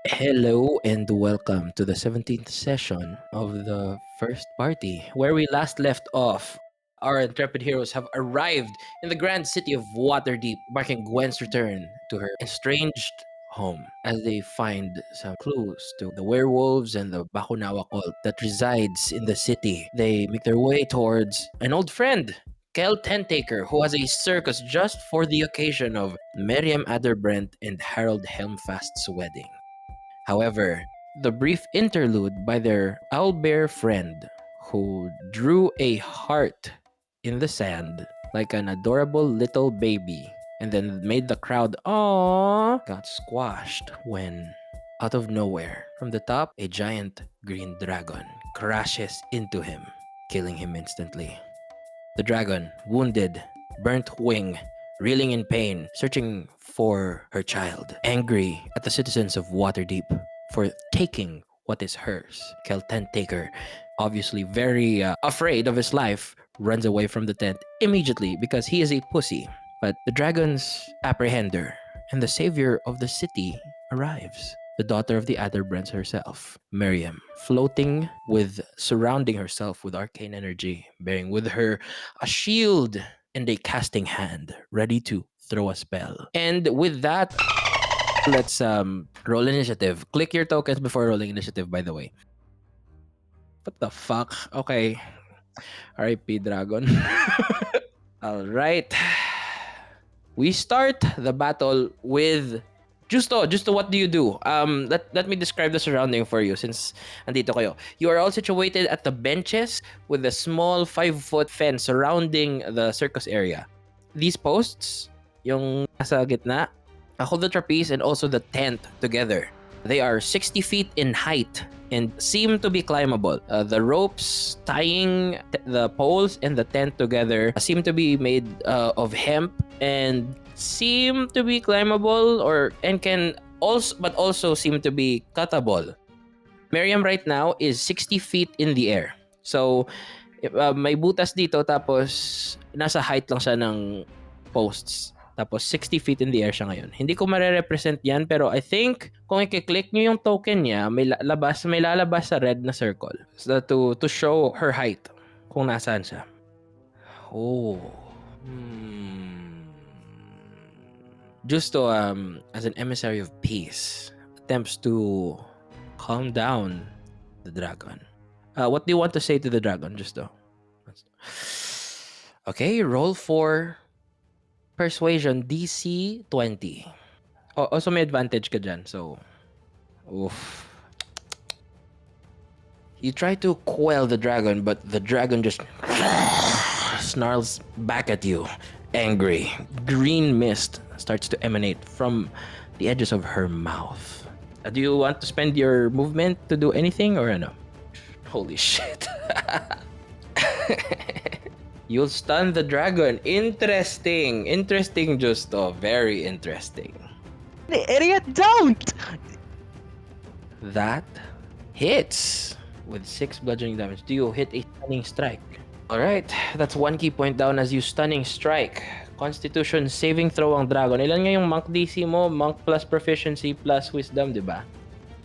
Hello and welcome to the 17th session of the first party. Where we last left off, our intrepid heroes have arrived in the grand city of Waterdeep, marking Gwen's return to her estranged home as they find some clues to the werewolves and the Bakunawa cult that resides in the city. They make their way towards an old friend, Kel Tentaker, who has a circus just for the occasion of Miriam Adderbrent and Harold Helmfast's wedding. However, the brief interlude by their owlbear friend, who drew a heart in the sand like an adorable little baby and then made the crowd aww, got squashed when, out of nowhere, from the top, a giant green dragon crashes into him, killing him instantly. The dragon, wounded, burnt wing, reeling in pain, searching for her child, angry at the citizens of Waterdeep for taking what is hers. Kel Taker, obviously very afraid of his life, runs away from the tent immediately because he is a pussy. But the dragon's apprehender and the savior of the city arrives. The daughter of the Adderbrants herself, Miriam, floating with, surrounding herself with arcane energy, bearing with her a shield and a casting hand, ready to throw a spell. And with that, let's roll initiative. Click your tokens before rolling initiative, by the way. What the fuck? Okay. R.I.P. Dragon. All right. We start the battle with Justo, what do you do? Let me describe the surrounding for you since andito kayo. You are all situated at the benches with a small 5-foot fence surrounding the circus area. These posts, yung nasa gitna, hold the trapeze and also the tent together. They are 60 feet in height and seem to be climbable. The ropes tying the poles and the tent together seem to be made of hemp and seem to be climbable and can also seem to be cuttable. Miriam right now is 60 feet in the air. So may butas dito tapos nasa height lang siya ng posts. Tapos 60 feet in the air siya ngayon. Hindi ko mare-represent yan pero I think kung i-click nyo yung token niya, may lalabas sa red na circle to show her height kung nasaan siya. Oh. Justo, as an emissary of peace, attempts to calm down the dragon. What do you want to say to the dragon, Justo? Okay, roll for Persuasion DC 20. Also may advantage ka dyan, so... Oof. You try to quell the dragon, but the dragon just snarls back at you, angry. Green mist starts to emanate from the edges of her mouth. Do you want to spend your movement to do anything or no? Holy shit. You'll stun the dragon. Interesting, Justo. Very interesting. Idiot, don't! That hits with 6 bludgeoning damage. Do you hit a stunning strike? Alright, that's 1 key point down as you stunning strike. Constitution saving throw ang dragon. Ilan nga yung monk DC mo? Monk plus proficiency plus wisdom, di ba?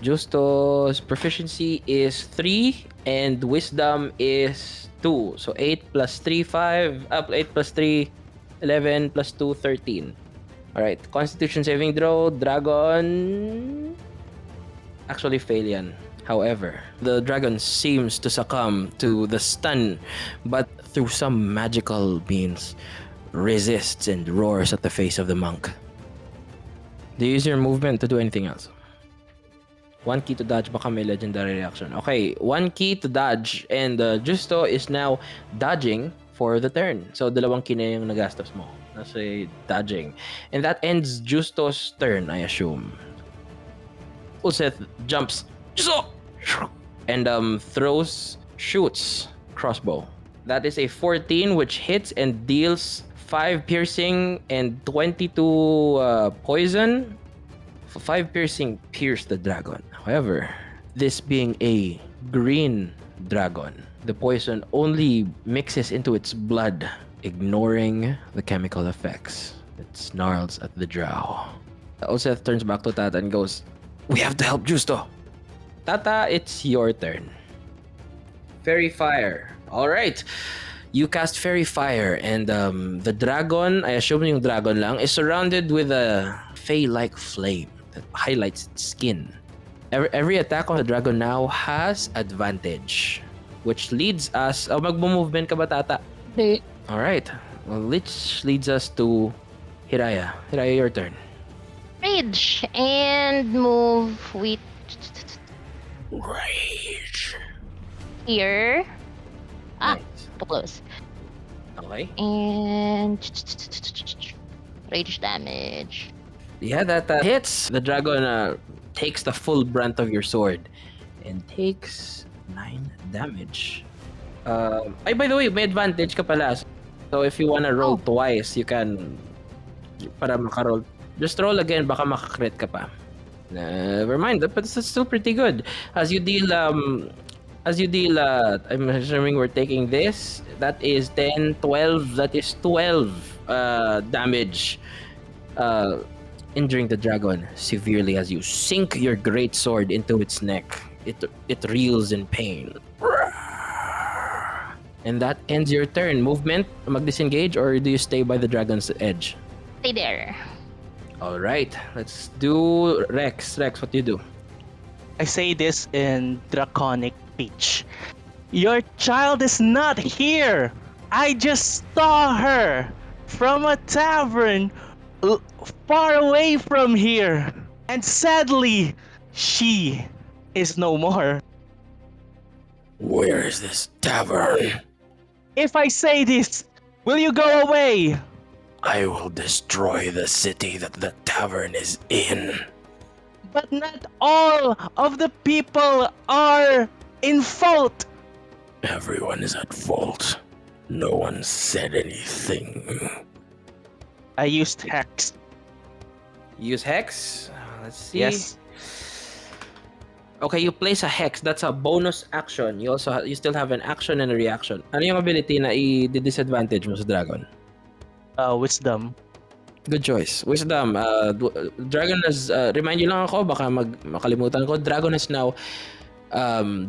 Justo's proficiency is 3 and wisdom is 2. So 8 plus 3, 5. 8 plus 3, 11 plus 2, 13. Alright, Constitution saving throw, dragon... Actually fail yan. However, the dragon seems to succumb to the stun, but through some magical means, resists and roars at the face of the monk. Do you use your movement to do anything else? 1 key to dodge, baka may legendary reaction. Okay, 1 key to dodge, and Justo is now dodging for the turn. So, 2 key na yung nagastos mo. Nasa dodging. And that ends Justo's turn, I assume. Ulseth jumps Justo! And shoots crossbow. That is a 14 which hits and deals 5 piercing and 22 poison. 5 piercing pierced the dragon. However, this being a green dragon, the poison only mixes into its blood, ignoring the chemical effects. It snarls at the drow. Oseth turns back to Tat and goes, We have to help Justo. Tata, it's your turn. Fairy Fire. All right. You cast Fairy Fire, and the dragon, I assume yung dragon lang, is surrounded with a fey-like flame that highlights its skin. Every attack of the dragon now has advantage, which leads us... Oh, mag-movement ka ba, Tata? Hindi. All right. Well, which leads us to Hiraya. Hiraya, your turn. Rage and move with Rage. here. Ah, Nice. too close. Okay. And rage damage. Yeah, that hits. The dragon takes the full brunt of your sword and takes 9 damage. By the way, may advantage ka pala. So if you wanna roll twice, you can para makaroll. Just roll again, baka makakrit ka pa. Never mind, but it's still pretty good. As you deal, I'm assuming we're taking this. That is 10, 12. That is 12 damage. Injuring the dragon severely as you sink your great sword into its neck. It reels in pain. And that ends your turn. Movement, mag-disengage, or do you stay by the dragon's edge? Stay there. All right, let's do Rex. Rex, what do you do? I say this in draconic speech. Your child is not here. I just saw her from a tavern far away from here. And sadly, she is no more. Where is this tavern? If I say this, will you go away? I will destroy the city that the tavern is in. But not all of the people are in fault. Everyone is at fault. No one said anything. I used hex. Use hex. Let's see. Yes. Okay, you place a hex. That's a bonus action. You still have an action and a reaction. Ano yung ability na i-disadvantage mo sa dragon? Wisdom. Good choice. Wisdom. Dragon has... remind you lang ako, baka makalimutan ko. Dragon has now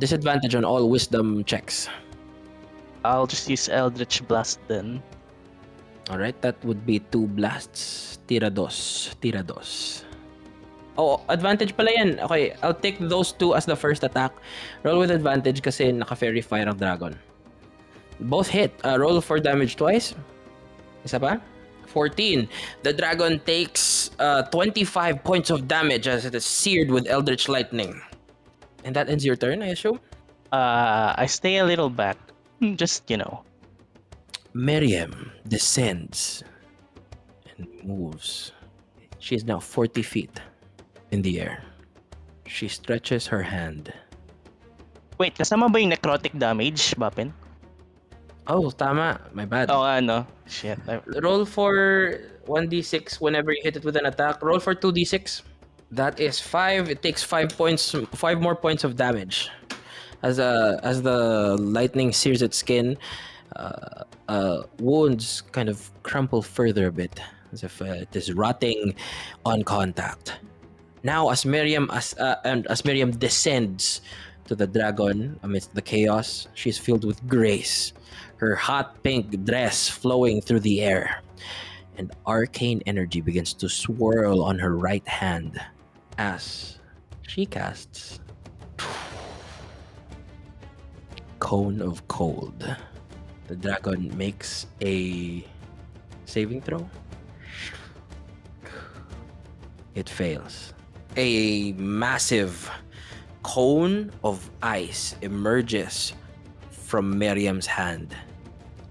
disadvantage on all wisdom checks. I'll just use Eldritch Blast then. Alright, that would be 2 blasts. Tira dos. Oh, advantage pala yan. Okay, I'll take those 2 as the first attack. Roll with advantage kasi naka-fairy fire ang dragon. Both hit. Roll for damage twice. Isa pa? 14. The dragon takes 25 points of damage as it is seared with Eldritch Lightning. And that ends your turn, I assume? I stay a little back. Just, Miriam descends and moves. She is now 40 feet in the air. She stretches her hand. Wait, kasama ba yung necrotic damage, Bapin? Oh, tama. My bad. Oo, ano? Shit. Roll for 1d6 whenever you hit it with an attack. Roll for 2d6. That is 5. It takes 5 more points of damage. As the lightning sears its skin, wounds kind of crumple further a bit, as if it is rotting on contact. Now, as Miriam descends to the dragon amidst the chaos, she is filled with grace. Her hot pink dress flowing through the air, and arcane energy begins to swirl on her right hand as she casts Cone of Cold. The dragon makes a saving throw. It fails. A massive cone of ice emerges from Miriam's hand.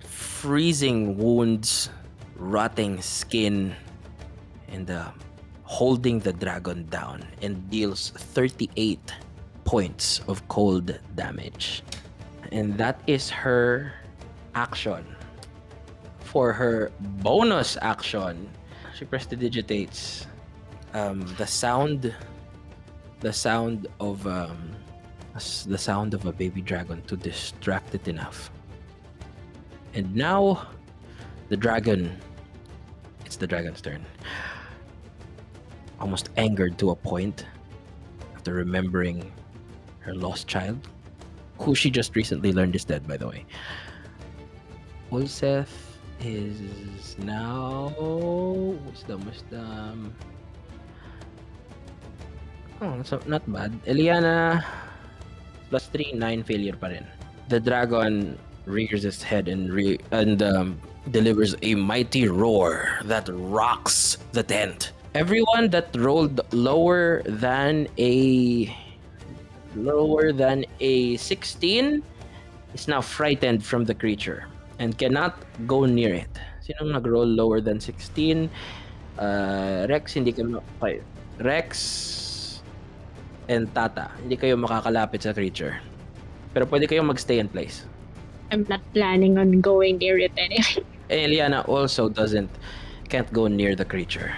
Freezing wounds, rotting skin, and holding the dragon down, and deals 38 points of cold damage. And that is her action. For her bonus action, she prestidigitates. The sound of a baby dragon to distract it enough. And now, it's the dragon's turn. Almost angered to a point, after remembering her lost child, who she just recently learned is dead, by the way. Ulseth is now wisdom. Oh, so not bad. Eliana +3, 9 failure pa rin. The dragon rears its head and delivers a mighty roar that rocks the tent. Everyone that rolled lower than a 16 is now frightened from the creature and cannot go near it. Sinong nag-roll lower than 16? Rex, hindi kayo Rex and Tata, hindi kayo makakalapit sa creature. Pero pwede kayong magstay in place. I'm not planning on going near it anyway. Eliana also can't go near the creature.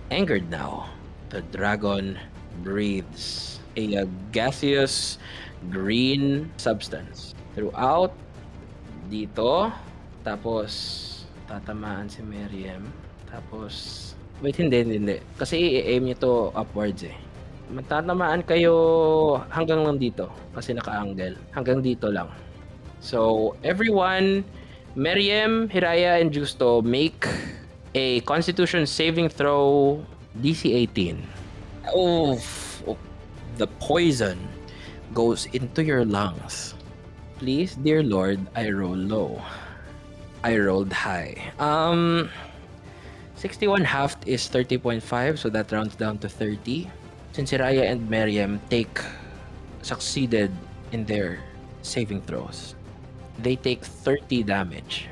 Angered now, the dragon breathes a gaseous green substance throughout dito. Tapos tatamaan si Miriam. Tapos wait, hindi. Kasi i-aim niyo to upwards eh. Matatamaan kayo hanggang lang dito kasi naka-angle. Hanggang dito lang. So, everyone, Miriam, Hiraya, and Justo make a Constitution saving throw DC 18. Oh, the poison goes into your lungs. Please, dear Lord, I roll low. I rolled high. 61 halved is 30.5, so that rounds down to 30. Since Hiraya and Miriam succeeded in their saving throws, they take 30 damage.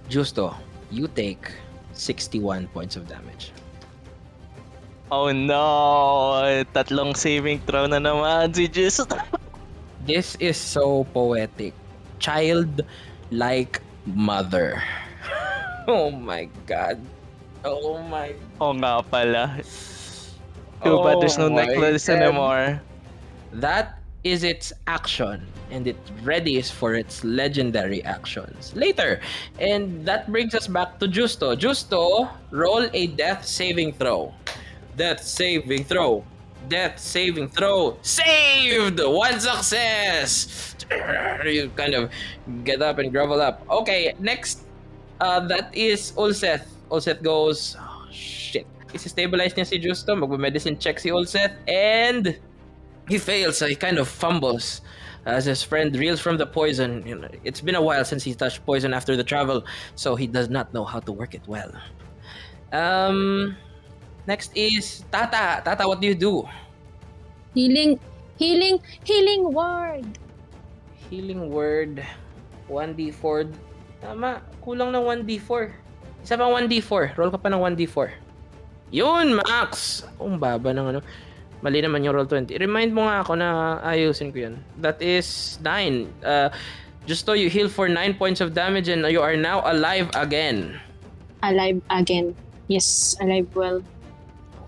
Justo, you take 61 points of damage. Oh no! Tatlong saving throw na naman si Jesus. This is so poetic. Child-like mother. Oh my god. Oh my. Oo nga pala. Too bad there's no my necklace God. anymore. That is its action, and it readies for its legendary actions later. And that brings us back to Justo. Justo, roll a death saving throw. Death saving throw. Death saving throw. Saved! One success! You kind of get up and grovel up. Okay, next, that is Ulseth. Ulseth goes, oh, shit. Isi-stabilize niya si Justo, mag-medicine check si Ulseth, and he fails. He kind of fumbles as his friend reels from the poison. You know, it's been a while since he touched poison after the travel, so he does not know how to work it well. Next is Tata. Tata, what do you do? Healing word. Healing word, 1d4. Tama, kulang ng 1d4. Isa pang 1d4. Roll ka pa ng 1d4. Yun, Max! Ang baba ng ano. Mali naman yung roll 20. Remind mo nga ako na ayusin ko yun. That is 9. Just so you heal for 9 points of damage and you are now alive again. Alive again. Yes, alive well.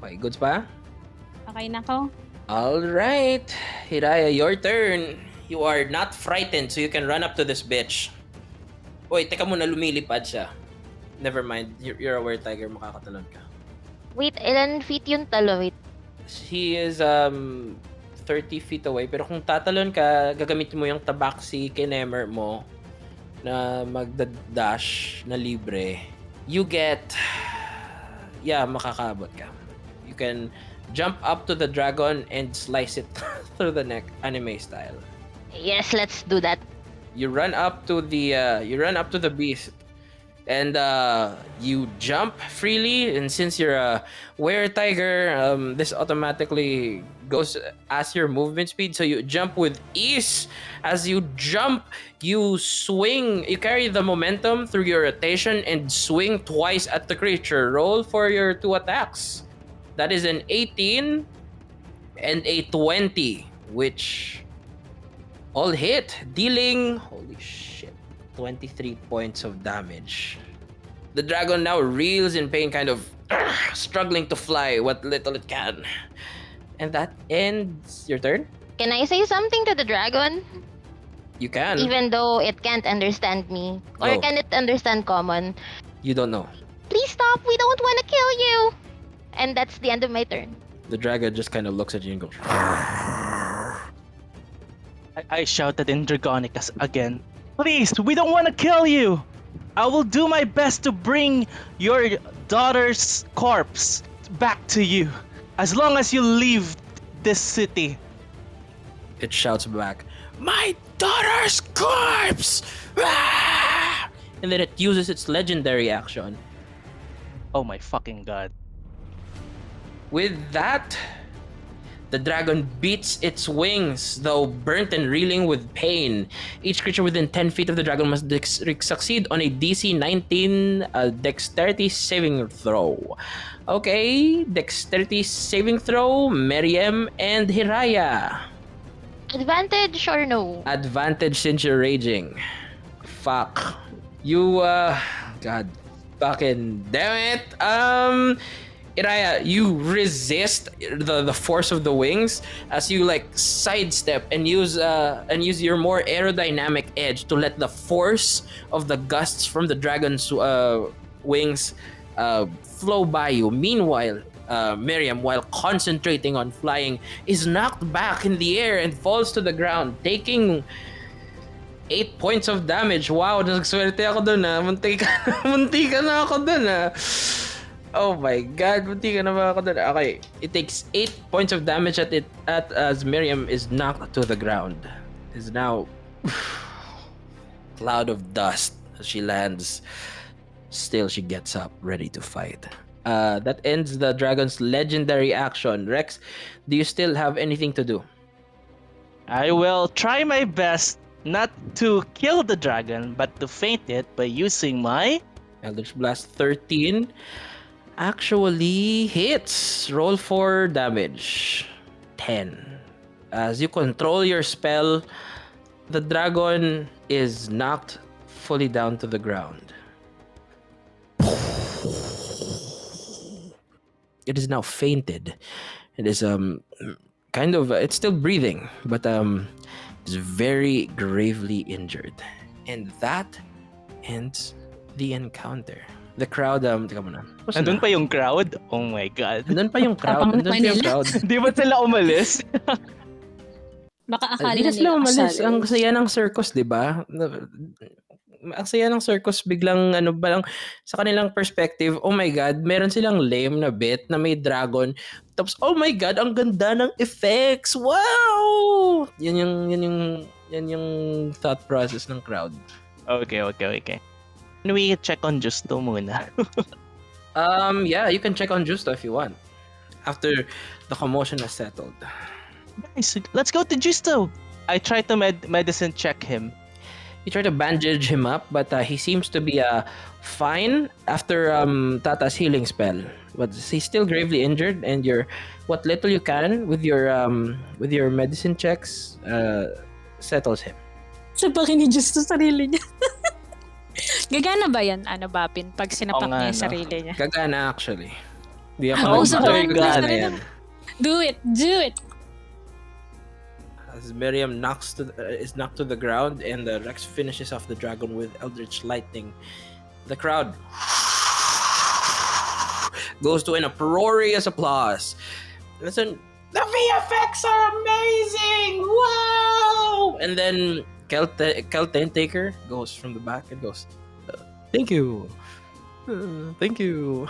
Okay, goods pa? Okay na ko? Alright. Hiraya, your turn. You are not frightened so you can run up to this bitch. Uy, teka muna, lumilipad siya. Never mind. You're aware, Tiger. Makakatalon ka. Wait, ilan feet yung talo? Wait. He is 30 feet away. Pero kung tatalon ka, gagamitin mo yung tabaxi kinemer mo na magda-dash na libre. You get... Yeah, makakaabot ka. You can jump up to the dragon and slice it through the neck, anime style. Yes, let's do that. You run up to the beast. And you jump freely, and since you're a were-tiger, this automatically goes as your movement speed, so you jump with ease. As you jump, you swing, you carry the momentum through your rotation and swing twice at the creature. Roll for your 2 attacks. That is an 18 and a 20, which all hit, dealing, holy shit, 23 points of damage. The dragon now reels in pain, kind of struggling to fly what little it can. And that ends your turn. Can I say something to the dragon? You can. Even though it can't understand me? Or Oh. can it understand common? You don't know. Please stop, we don't want to kill you! And that's the end of my turn. The dragon just kind of looks at you and goes. I shouted in Dragonicus again. Please, we don't want to kill you. I will do my best to bring your daughter's corpse back to you. As long as you leave this city. It shouts back, "My daughter's corpse!" Ah! And then it uses its legendary action. Oh my fucking god. With that, the dragon beats its wings, though burnt and reeling with pain. Each creature within 10 feet of the dragon must succeed on a DC 19 dexterity saving throw. Okay, dexterity saving throw, Miriam and Hiraya. Advantage or no? Advantage since you're raging. Fuck. You, God fucking damn it. Iraya, you resist the force of the wings as you like sidestep and use your more aerodynamic edge to let the force of the gusts from the dragon's wings flow by you. Meanwhile, Miriam, while concentrating on flying, is knocked back in the air and falls to the ground, taking 8 points of damage. Wow, nagswerte ako dun ah. Munti ka na ako dun ah. Oh my god, munti ka na ba ako dun? Okay, it takes 8 points of damage as Miriam is knocked to the ground. Is now cloud of dust as she lands. Still, she gets up, ready to fight. That ends the dragon's legendary action. Rex, do you still have anything to do? I will try my best not to kill the dragon, but to feint it by using my... Eldritch Blast 13 actually hits. Roll for damage. 10. As you control your spell, the dragon is knocked fully down to the ground. It is now fainted. It is kind of it's still breathing, but is very gravely injured. And that ends the encounter. The crowd, teka muna. Nandun pa yung crowd? Oh my god. Nandun pa yung crowd. Tapang Nandun pa yung nila. crowd. Di ba sila umalis? Baka akala Di na sila nila umalis. kasali. Ang saya ng circus, di ba? Ang saya ng circus, biglang ano ba lang, sa kanilang perspective, oh my god, meron silang lame na bit na may dragon. Tapos, oh my god, ang ganda ng effects. Wow! Yan yung thought process ng crowd. Okay. Can we check on Justo muna? Yeah, you can check on Justo if you want. After the commotion has settled. Guys, let's go to Justo. I try to medicine check him. You try to bandage him up, but he seems to be fine after Tata's healing spell. But he's still gravely injured, and what little you can with your medicine checks settles him. Sa pakinidyo sa sarili niya. Gagana ba yan, Bapin, pag sinapak Oo nga, niya yung no? sarili niya? Gagana actually. Di Oo, ako sa nagbabayad bagay, ng gana sarili yan. Do it! As Miriam is knocked to the ground, and Rex finishes off the dragon with Eldritch Lightning. The crowd goes to an uproarious applause. Listen, the VFX are amazing! Wow! And then Taker goes from the back and goes, "Thank you, thank you,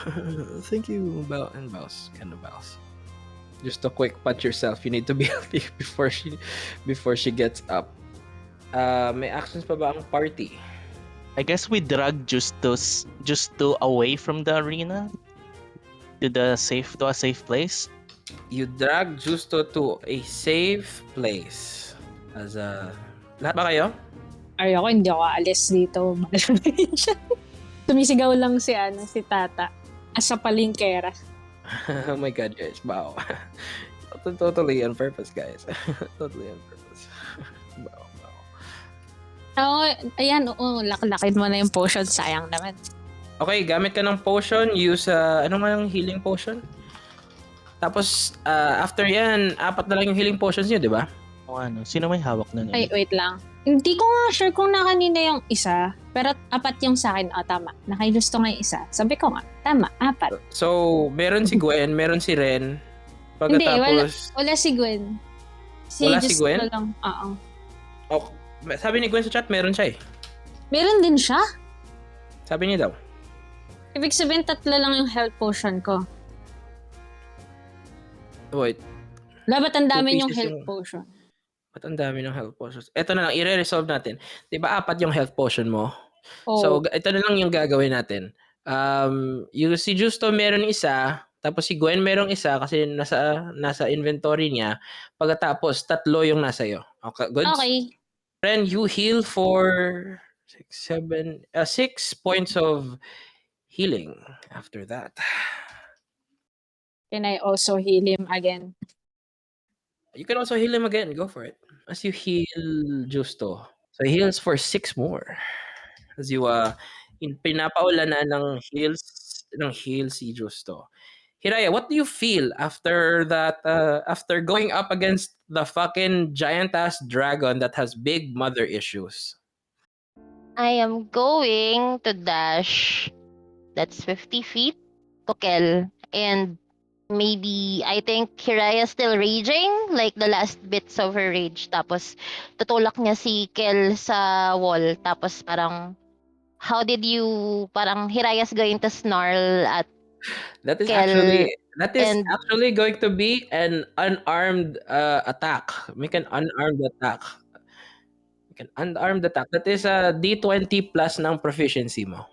thank you." And bows, kind of bows. Just a quick pat yourself. You need to be healthy before she gets up. May actions pa ba ang party? I guess we drag Justo away from the arena to a safe place. You drag Justo to a safe place. Lahat ba kayo? Ay, ako hindi ako aalis dito. Tumisigaw lang si Tata. As a palingkera. Oh my god, guys. Wow. Totally on purpose, guys. Totally on purpose. Wow. Oo, ayan, laki mo na yung potion. Sayang naman. Okay, gamit ka ng potion. Use, ano nga yung healing potion? Tapos, after yan, 4 na lang yung healing potions nyo, di ba? O ano, sino may hawak na Ay, wait lang. Hindi ko nga sure kung nakanina yung isa. Pero 4 yung sa akin. Tama. Nakailusto nga yung isa. Sabi ko nga, tama, 4. So, meron si Gwen, meron si Ren, Hindi, wala, Pagkatapos, wala si Gwen. Si wala si Justo Gwen. lang. Oo. Oh, sabi ni Gwen sa chat, meron siya eh. Meron din siya. Sabi niya daw. Ibig sabihin, 3 lang yung health potion ko. Wait, Dapat ang 2 dami yung pieces health yung... potion. Ba't ang dami ng health potions? Ito na lang, i-resolve natin. Di ba 4 yung health potion mo? So, Oh. ito na lang yung gagawin natin. Yung si Justo meron isa, tapos si Gwen merong isa kasi nasa inventory niya. Pagkatapos, 3 yung nasa iyo. Okay, goods? Okay. Then you heal for 6 points of healing after that. Can I also heal him again? You can also heal him again. Go for it. As you heal Justo. So he heals for 6 more. As you pinapaulanan ng heals si Justo. Hiraya, what do you feel after that after going up against the fucking giant ass dragon that has big mother issues? I am going to dash. That's 50 feet to Kel. And maybe, I think Hiraya's still raging. Like the last bits of her rage. Tapos, tutulak niya si Kel sa wall. Tapos parang, how did you, parang Hiraya's going to snarl at That is Kel. And actually going to be an unarmed attack. Make an unarmed attack. Make an unarmed attack. That is a D20 plus ng proficiency mo.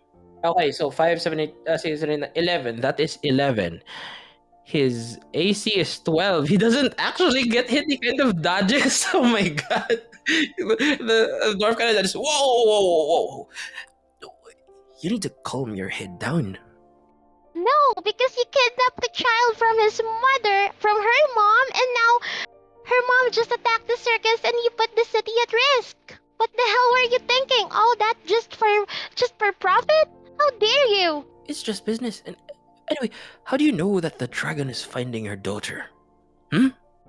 Okay, so 5, 7, 8, 6, 7, 8, 11. That is 11. His AC is 12. He doesn't actually get hit. He kind of dodges. Oh my god. The dwarf kind of just, whoa, whoa, whoa, whoa. You need to calm your head down. no, because you kidnapped the child from his mother, from her mom, and now her mom just attacked the circus and you put the city at risk. What the hell were you thinking? All that just for profit? How dare you? It's just business. And anyway, how do you know that the dragon is finding her daughter? Hmm?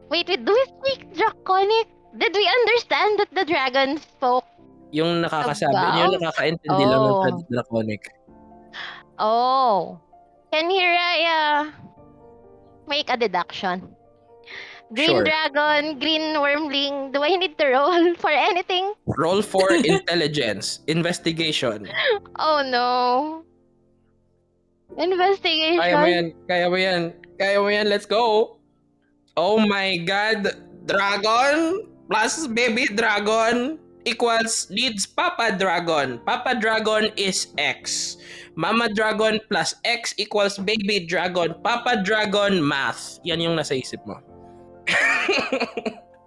Wait, do we speak draconic? Did we understand that the dragon spoke Yung nakakasabi, yung above? nakakaintindi lang ng Oh. draconic. Oh. Can Hiraya make a deduction? Green Sure. dragon, green wormling. Do I need to roll for anything? Roll for intelligence. Investigation. Oh no. Investigation. Kaya mo yan. Kaya mo yan. Kaya mo yan. Let's go. Oh my god. Dragon plus baby dragon needs Papa Dragon. Papa Dragon is X. Mama Dragon plus X equals baby dragon. Papa Dragon math. Yan yung nasa isip mo.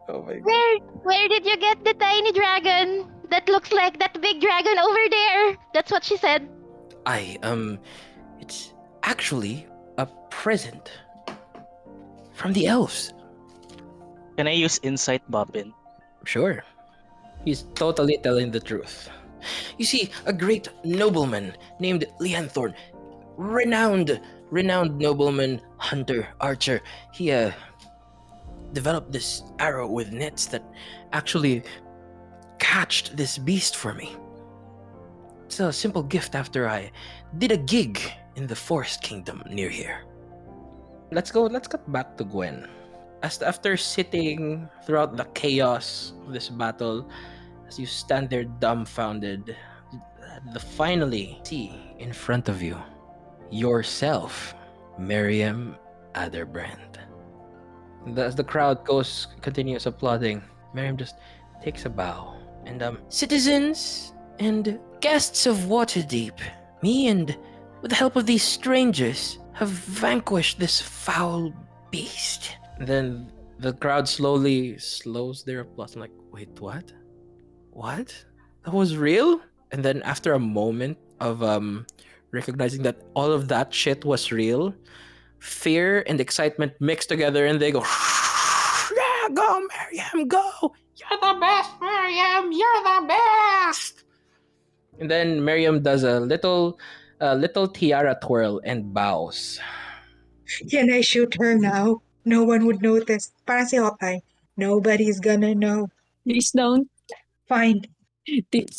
Oh my god. Where did you get the tiny dragon? That looks like that big dragon over there. That's what she said. It's actually a present from the elves. Can I use insight, Bobbin? Sure. He's totally telling the truth. You see, a great nobleman named Leanthorn, renowned nobleman, hunter, archer, he developed this arrow with nets that actually catched this beast for me. It's a simple gift after I did a gig in the Forest Kingdom near here. Let's cut back to Gwen. After sitting throughout the chaos of this battle, as you stand there dumbfounded, finally see in front of you yourself, Miriam Adderbrand. As the crowd continues applauding, Miriam just takes a bow. And citizens and guests of Waterdeep, me and with the help of these strangers have vanquished this foul beast. And then the crowd slowly slows their applause. I'm like, wait, what? What? That was real? And then after a moment of recognizing that all of that shit was real, fear and excitement mix together and they go, yeah, go, Miriam, go. You're the best, Miriam. You're the best. And then Miriam does a little tiara twirl and bows. Can I shoot her now? No one would notice. Parang si Hawkeye. Nobody's gonna know. Please don't. Fine.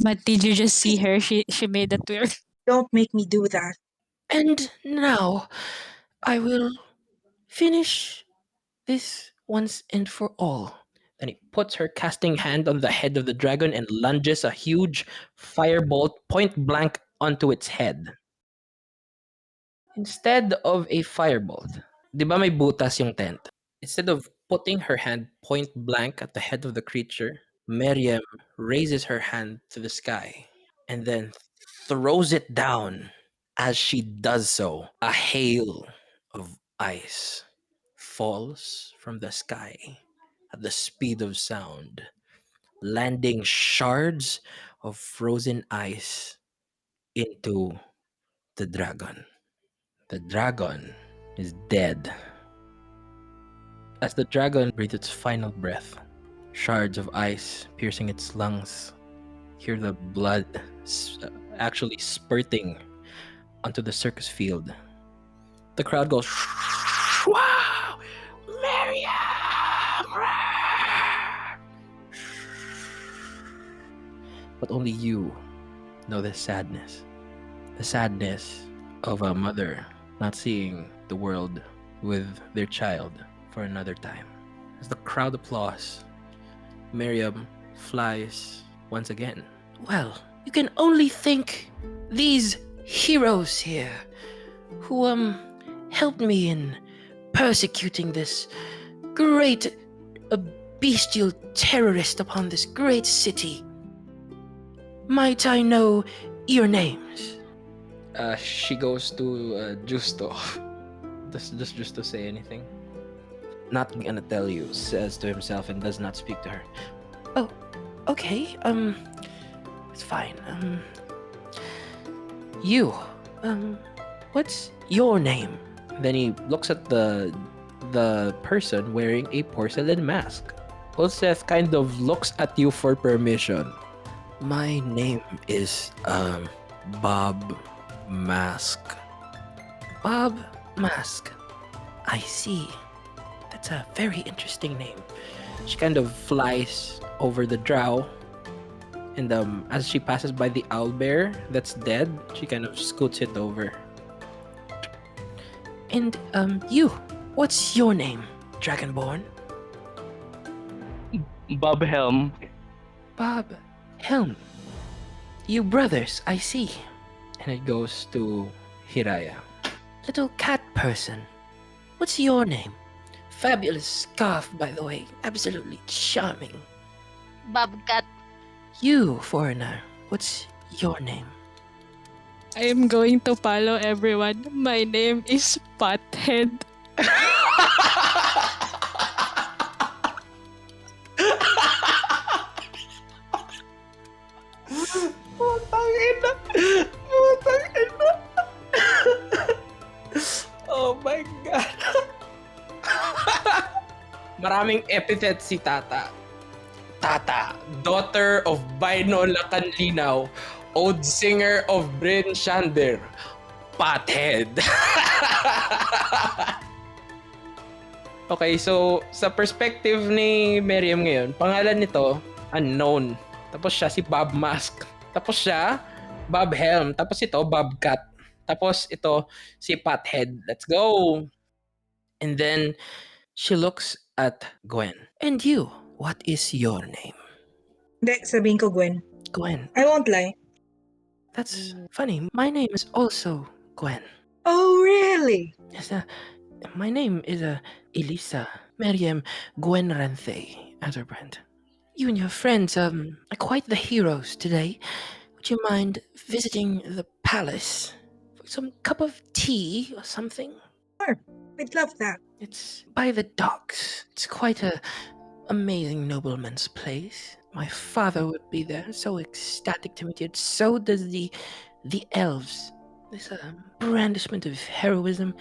But did you just see her? She made a twirl. Don't make me do that. And now I will finish this once and for all. Then he puts her casting hand on the head of the dragon and lunges a huge firebolt point blank onto its head. Instead of a firebolt, di ba may butas yung tent? Instead of putting her hand point blank at the head of the creature, Miriam raises her hand to the sky and then throws it down. As she does so, a hail of ice falls from the sky at the speed of sound, landing shards of frozen ice into the dragon. The dragon is dead. As the dragon breathes its final breath, shards of ice piercing its lungs, hear the blood actually spurting onto the circus field. The crowd goes, wow, Miriam! But only you know the sadness. The sadness of a mother not seeing the world with their child for another time. As the crowd applauds, Miriam flies once again. Well, you can only thank these heroes here who helped me in persecuting this great bestial terrorist upon this great city. Might I know your names? She goes to Justo. Does Justo say anything? Not gonna tell you, says to himself and does not speak to her. Oh, okay. It's fine. You. What's your name? Then he looks at the person wearing a porcelain mask. Ulseth kind of looks at you for permission. My name is Bob Mask. Bob Mask. I see. That's a very interesting name. She kind of flies over the drow, and as she passes by the owlbear that's dead, she kind of scoots it over. And you, what's your name, Dragonborn? Bob Helm. Bob Helm. You brothers, I see. And it goes to Hiraya. Little cat person, what's your name? Fabulous scarf, by the way. Absolutely charming. Bobcat. You, foreigner, what's your name? I am going to follow everyone. My name is Pothead. Putang ina! Putang ina! Oh my God! Maraming epithet si Tata. Tata, daughter of Bino Lacanlinaw, old singer of Bryn Shander, Pothead. Okay, so sa perspective ni Miriam ngayon, pangalan nito, unknown. Tapos siya si Bob Mask. Tapos siya, Bob Helm. Tapos ito, Bobcat. Tapos ito, si Pothead. Let's go! And then, she looks at Gwen. And you, what is your name? Hindi, sabihin ko Gwen. Gwen. I won't lie. That's funny. My name is also Gwen. Oh, really? Yes, my name is Elisa Miriam Gwen Ranthe Atterbrand. You and your friends are quite the heroes today. Would you mind visiting the palace for some cup of tea or something? Sure, we'd love that. It's by the docks. It's quite a amazing nobleman's place. My father would be there, so ecstatic to meet you. So does the elves. This brandishment of heroism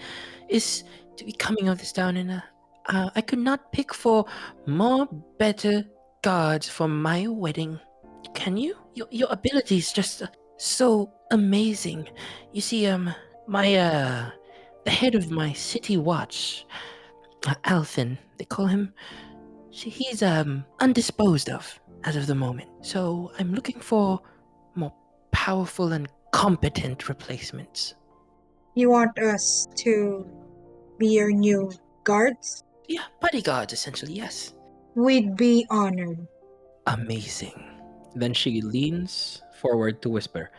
is to be coming of this town, and I could not pick for more better guards for my wedding. Can you? Your ability is just so amazing. You see, my the head of my city watch, Alfin, they call him. He's undisposed of as of the moment. So I'm looking for more powerful and competent replacements. You want us to be your new guards? Yeah, bodyguards, essentially, yes. We'd be honored. Amazing. Then she leans forward to whisper,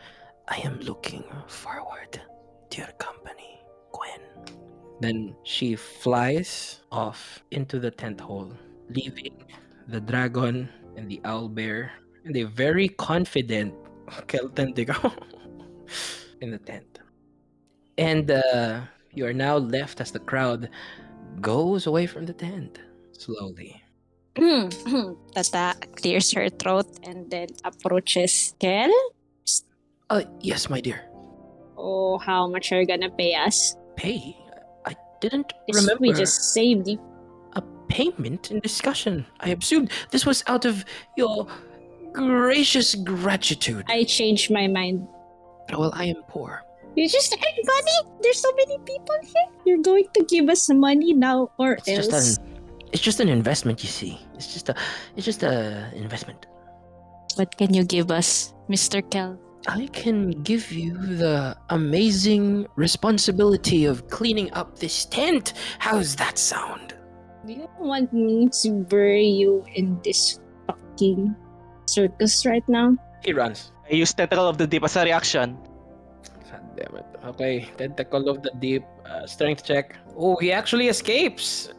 I am looking forward to your company, Gwen. Then she flies off into the tent hole, leaving the dragon and the owlbear and a very confident Keltendigo in the tent. And you are now left as the crowd goes away from the tent slowly. Tata clears her throat and then approaches Kel. Yes, my dear. Oh, how much are you gonna pay us? Pay? I didn't We remember just saved you. a payment in discussion. I assumed this was out of your gracious gratitude. I changed my mind. Well, I am poor. You just earned money. There's so many people here. You're going to give us money now or It's just else. it's just an investment, you see. It's just a investment. What can you give us, Mr. Kel? I can give you the amazing responsibility of cleaning up this tent. How's that sound? Do you want me to bury you in this fucking circus right now? He runs. I use Tentacle of the Deep as a reaction. God damn it. Okay, tentacle of the deep. Strength check. Oh, he actually escapes.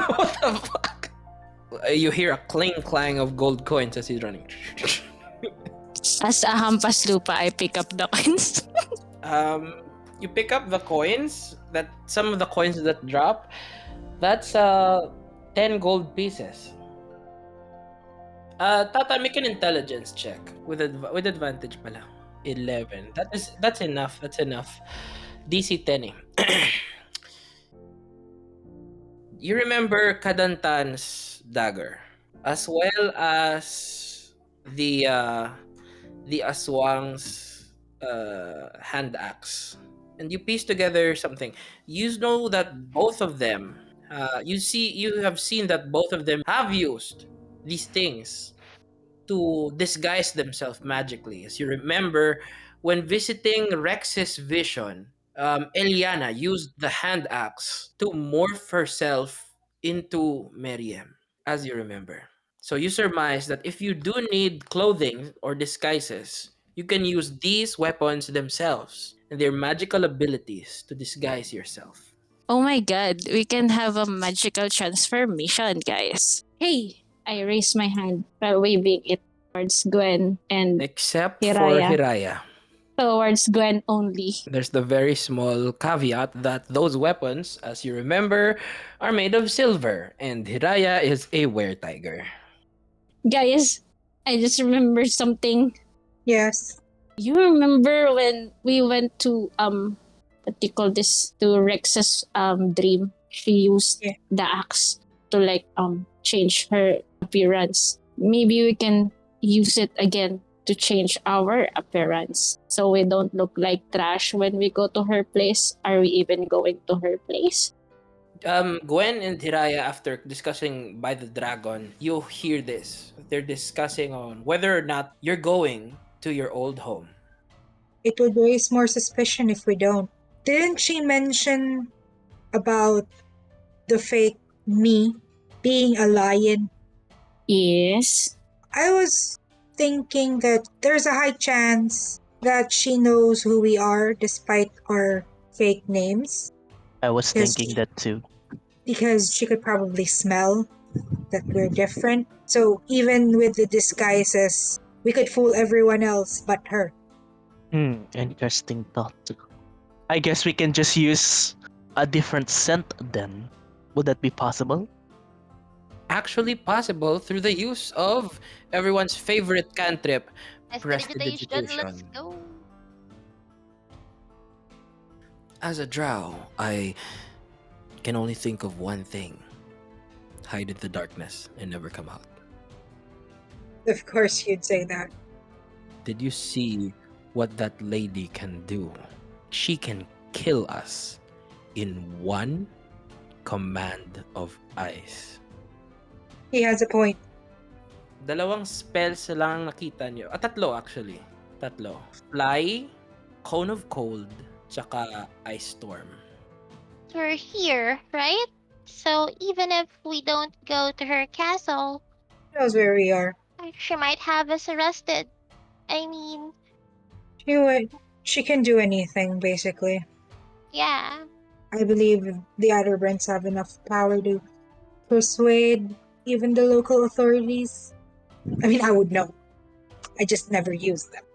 What the fuck? You hear a cling clang of gold coins as he's running. As a hampas lupa, I pick up the coins. You pick up the coins. That some of the coins that drop. That's 10 gold pieces. Tata, make an intelligence check with advantage pala. 11. That's enough. That's enough. DC 10. You remember Kadantan's dagger, as well as the Aswang's hand axe, and you piece together something. You know that both of them. You have seen that both of them have used these things to disguise themselves magically. As you remember, when visiting Rex's vision, Eliana used the hand axe to morph herself into Miriam, as you remember. So you surmise that if you do need clothing or disguises, you can use these weapons themselves and their magical abilities to disguise yourself. Oh my god, we can have a magical transformation, guys. Hey, I raise my hand while waving it towards Gwen and Except for Hiraya. Hiraya. Towards Gwen only. There's the very small caveat that those weapons, as you remember, are made of silver, and Hiraya is a were-tiger. Guys, I just remember something. Yes. You remember when we went to what do you call this, to Rex's dream? She used Yeah. the axe to like change her appearance. Maybe we can use it again to change our appearance so we don't look like trash when we go to her place. Are we even going to her place? Gwen and Hiraya, after discussing by the dragon, you hear this. They're discussing on whether or not you're going to your old home. It would raise more suspicion if we don't. Didn't she mention about the fake me being a lion? Yes. I was thinking that there's a high chance that she knows who we are despite our fake names. I was Yes. thinking that too. Because she could probably smell that we're different. So even with the disguises, we could fool everyone else but her. Interesting thought. I guess we can just use a different scent then. Would that be possible? Actually possible through the use of everyone's favorite cantrip, Prestidigitation, let's prestidigitation. go. As a drow, I can only think of one thing. Hide in the darkness and never come out. Of course you'd say that. Did you see what that lady can do? She can kill us in one command of ice. He has a point. Dalawang spells lang nakita nyo. Tatlo actually. Tatlo. Fly, Cone of Cold, tsaka Ice Storm. We're here, right? So even if we don't go to her castle, She knows where we are. she might have us arrested. I mean, She can do anything, basically. yeah. I believe the other brands have enough power to persuade even the local authorities. I mean, I would know. I just never use them.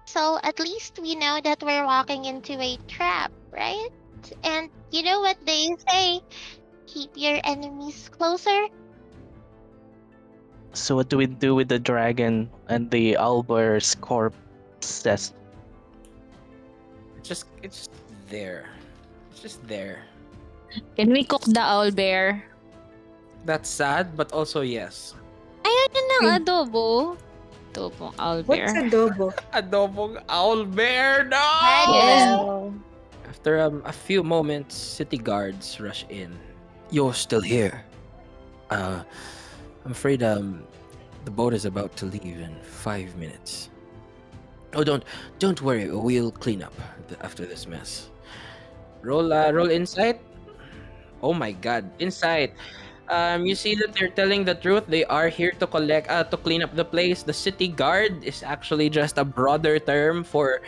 So at least we know that we're walking into a trap, right? And you know what they say? Keep your enemies closer. So what do we do with the dragon and the Alber's corpses? It's just there. It's just there. Can we cook the owl bear? That's sad, but also yes. Ayun ng Hmm. adobo. Adobong owl What's bear. adobo? Adobong owl bear, no! Yes. Hello. After a few moments, city guards rush in. You're still here. Uh, I'm afraid the boat is about to leave in 5 minutes. Oh, don't worry. We'll clean up after this mess. Roll insight. Oh my God, insight. You see that they're telling the truth. They are here to clean up the place. The city guard is actually just a broader term for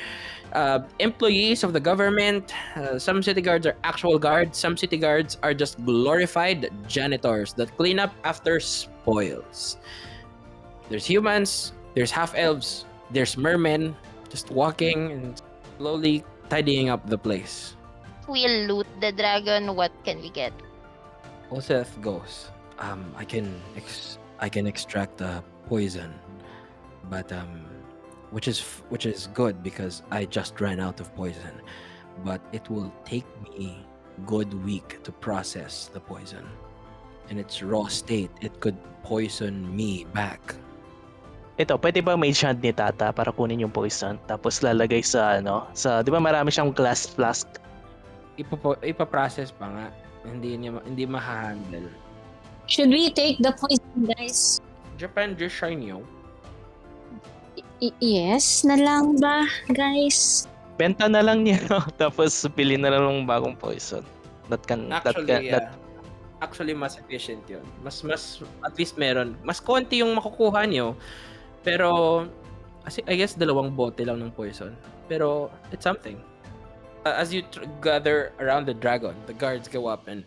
employees of the government. Some city guards are actual guards. Some city guards are just glorified janitors that clean up after spoils. There's humans, there's half elves, there's mermen just walking and slowly tidying up the place. We'll loot the dragon. What can we get? Oseth goes. I can extract the poison, but which is good because I just ran out of poison. But it will take me good week to process the poison. In its raw state, it could poison me back. Ito, pwede ba may hand ni Tata para kunin yung poison tapos lalagay sa sa 'di ba marami siyang glass flask. Ipaprocess pa nga. Hindi ma-handle. Should we take the poison, guys? Japan just shine you. Yes na lang ba, guys? Benta na lang niya tapos pili na lang ng bagong poison. Actually, yeah. Actually, mas efficient yun. Mas, at least meron. Mas konti yung makukuha nyo. Pero, I guess, 2 bote lang ng poison. Pero, it's something. As you gather around the dragon, the guards go up and,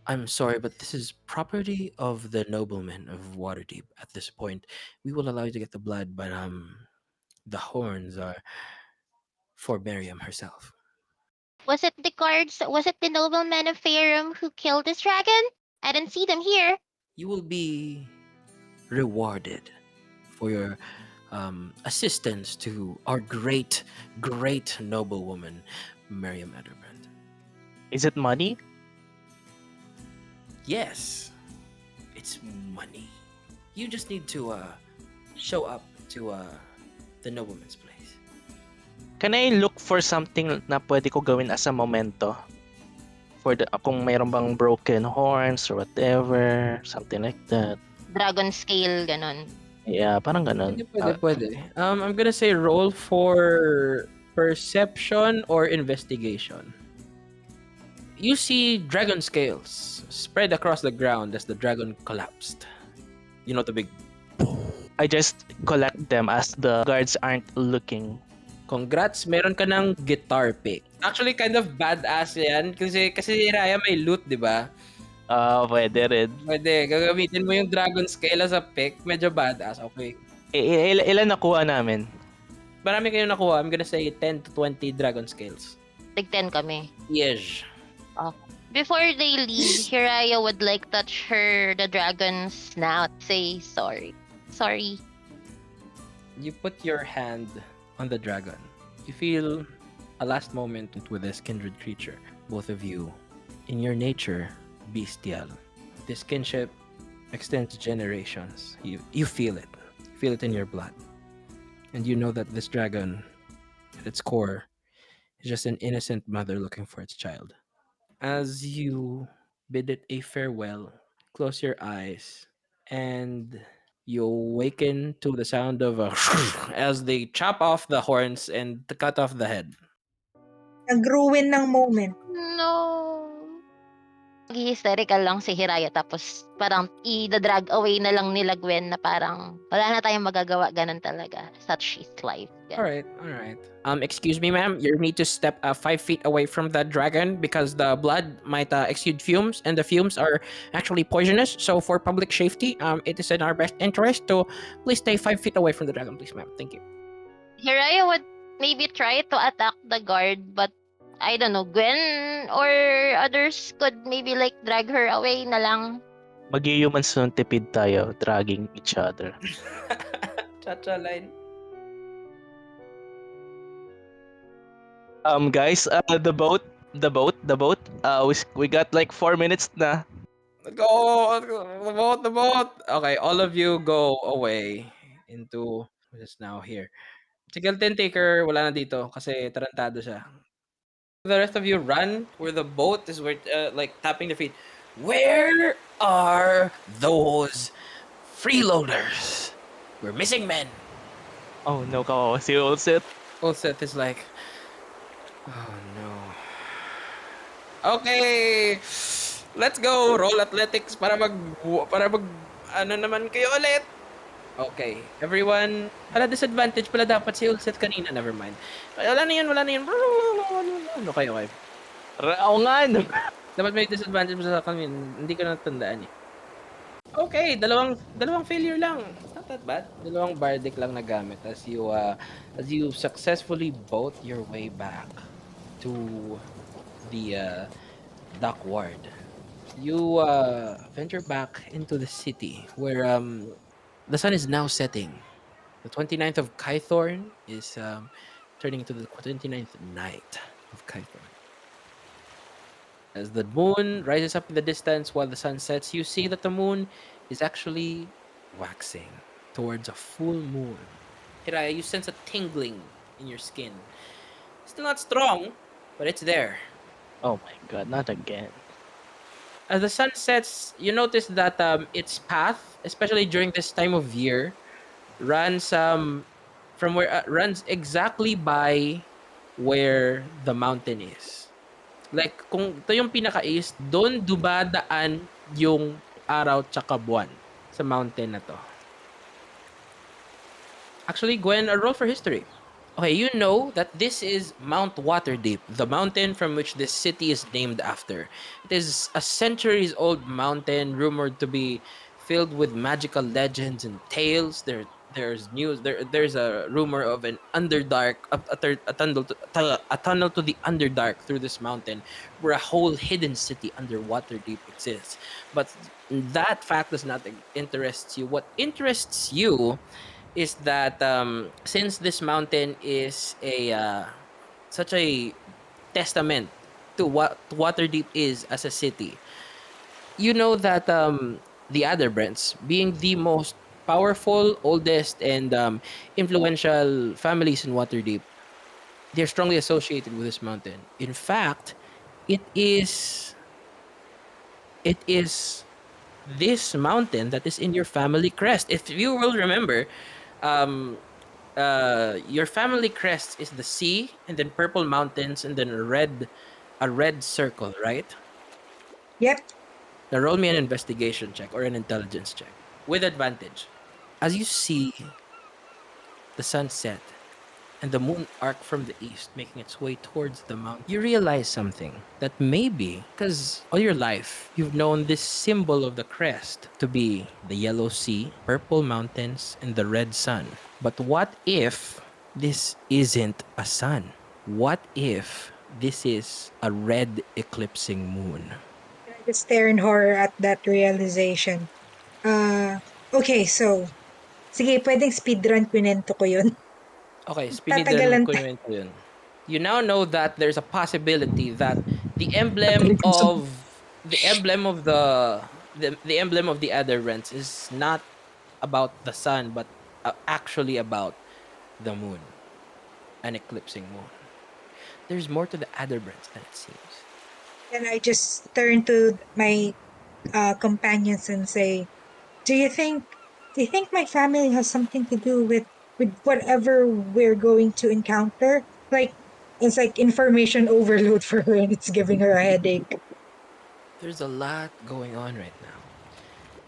I'm sorry, but this is property of the noblemen of Waterdeep. At this point, we will allow you to get the blood, but the horns are for Miriam herself. Was it the guards? Was it the noblemen of Faerun who killed this dragon? I didn't see them here. You will be rewarded for your assistance to our great, great noblewoman, Miriam Ederbrand. Is it money? Yes, it's money. You just need to show up to the nobleman's place. Can I look for something na pwede ko gawin as a memento? For kung mayroon bang broken horns or whatever, something like that. Dragon scale, ganon. Yeah, parang ganun. Pwede. I'm gonna say roll for perception or investigation. You see dragon scales spread across the ground as the dragon collapsed. You know the big. I just collect them as the guards aren't looking. Congrats, meron ka ng guitar pick. Actually, kind of badass yan. Kasi si Raya may loot, di ba? Pwede rin. Pwede, gagamitin mo yung dragon scale as a pick. Medyo badass, okay. Ilan nakuha namin? Marami kayong nakuha. I'm gonna say 10 to 20 dragon scales. Tig 10 kami. Yes. Before they leave, Hiraya would like touch the dragon's snout. Say sorry. Sorry. You put your hand on the dragon. You feel a last moment with this kindred creature. Both of you, in your nature, bestial. This kinship extends generations. You feel it. You feel it in your blood. And you know that this dragon, at its core, is just an innocent mother looking for its child. As you bid it a farewell, close your eyes, and you awaken to the sound of a as they chop off the horns and cut off the head. Nag-ruin ng moment. No. hysterical lang si Hiraya tapos parang i-drag away na lang nila Gwen na parang wala na tayong magagawa, ganun talaga. Such is life. All Ganun. right, all right. Excuse me, ma'am. You need to step 5 feet away from the dragon because the blood might exude fumes, and the fumes are actually poisonous. So, for public safety, it is in our best interest to please stay 5 feet away from the dragon, please, ma'am. Thank you. Hiraya would maybe try to attack the guard, but I don't know, Gwen or others could maybe like drag her away na lang. Mag-human centipede tayo, dragging each other. Cha-cha line. Guys, the boat. We got like 4 minutes na. Go! The boat, the boat! Okay, all of you go away into... What is now here? Si Galten Taker, wala na dito kasi tarantado siya. The rest of you run where the boat is where, like, tapping their feet. Where are those freeloaders? We're missing men. Oh no, kawawa si Ulset. Seth is like, oh no. Okay, let's go. Roll athletics para mag ano naman kayo ulit. Okay, everyone. Wala disadvantage pala dapat si Ulset kanina. Never mind. Wala na yun, wala na yun. Okay, okay. Oo nga, no. Dapat may disadvantage mo sa kanina. Hindi ko natandaan eh. Okay, dalawang failure lang. It's not that bad. Dalawang bardic lang na gamit as you successfully boat your way back to the dock ward. You venture back into the city where the sun is now setting. The 29th of Kythorn is turning into the 29th night of Kythorn. As the moon rises up in the distance while the sun sets, you see that the moon is actually waxing towards a full moon. Hiraya, you sense a tingling in your skin. Still not strong, but it's there. Oh my god, not again. As the sun sets, you notice that its path, especially during this time of year, runs from where runs exactly by where the mountain is. Like kung ito yung pinaka-east, doon dumadaan yung araw tsaka buwan sa mountain na to. Actually, Gwen, a roll for history. Okay, you know that this is Mount Waterdeep, the mountain from which this city is named after. It is a centuries-old mountain rumored to be filled with magical legends and tales. There's news. There's a rumor of an underdark, a tunnel to the underdark through this mountain, where a whole hidden city under Waterdeep exists. But that fact does not interest you. What interests you is that since this mountain is a such a testament to what Waterdeep is as a city, you know that the other Brents, being the most powerful, oldest, and influential families in Waterdeep, they're strongly associated with this mountain. In fact, it is this mountain that is in your family crest. If you will remember, um, your family crest is the sea, and then purple mountains, and then a red circle, right? Yep. Now roll me an investigation check or an intelligence check with advantage. As you see the sunset and the moon arc from the east making its way towards the mountain, you realize something that maybe, because all your life you've known this symbol of the crest to be the yellow sea, purple mountains, and the red sun. But what if this isn't a sun? What if this is a red eclipsing moon? I just stare in horror at that realization. Okay, so, sige, pwedeng speedrun kwento ko yun. Okay, Tatagalan ko tayo. yun. You now know that there's a possibility that the emblem Talikod sa- of the emblem of the emblem of the other rents is not about the sun, but actually about the moon, an eclipsing moon. There's more to the other rents than it seems. And I just turn to my companions and say, do you think my family has something to do with whatever we're going to encounter? Like, it's like information overload for her and it's giving her a headache. There's a lot going on right now.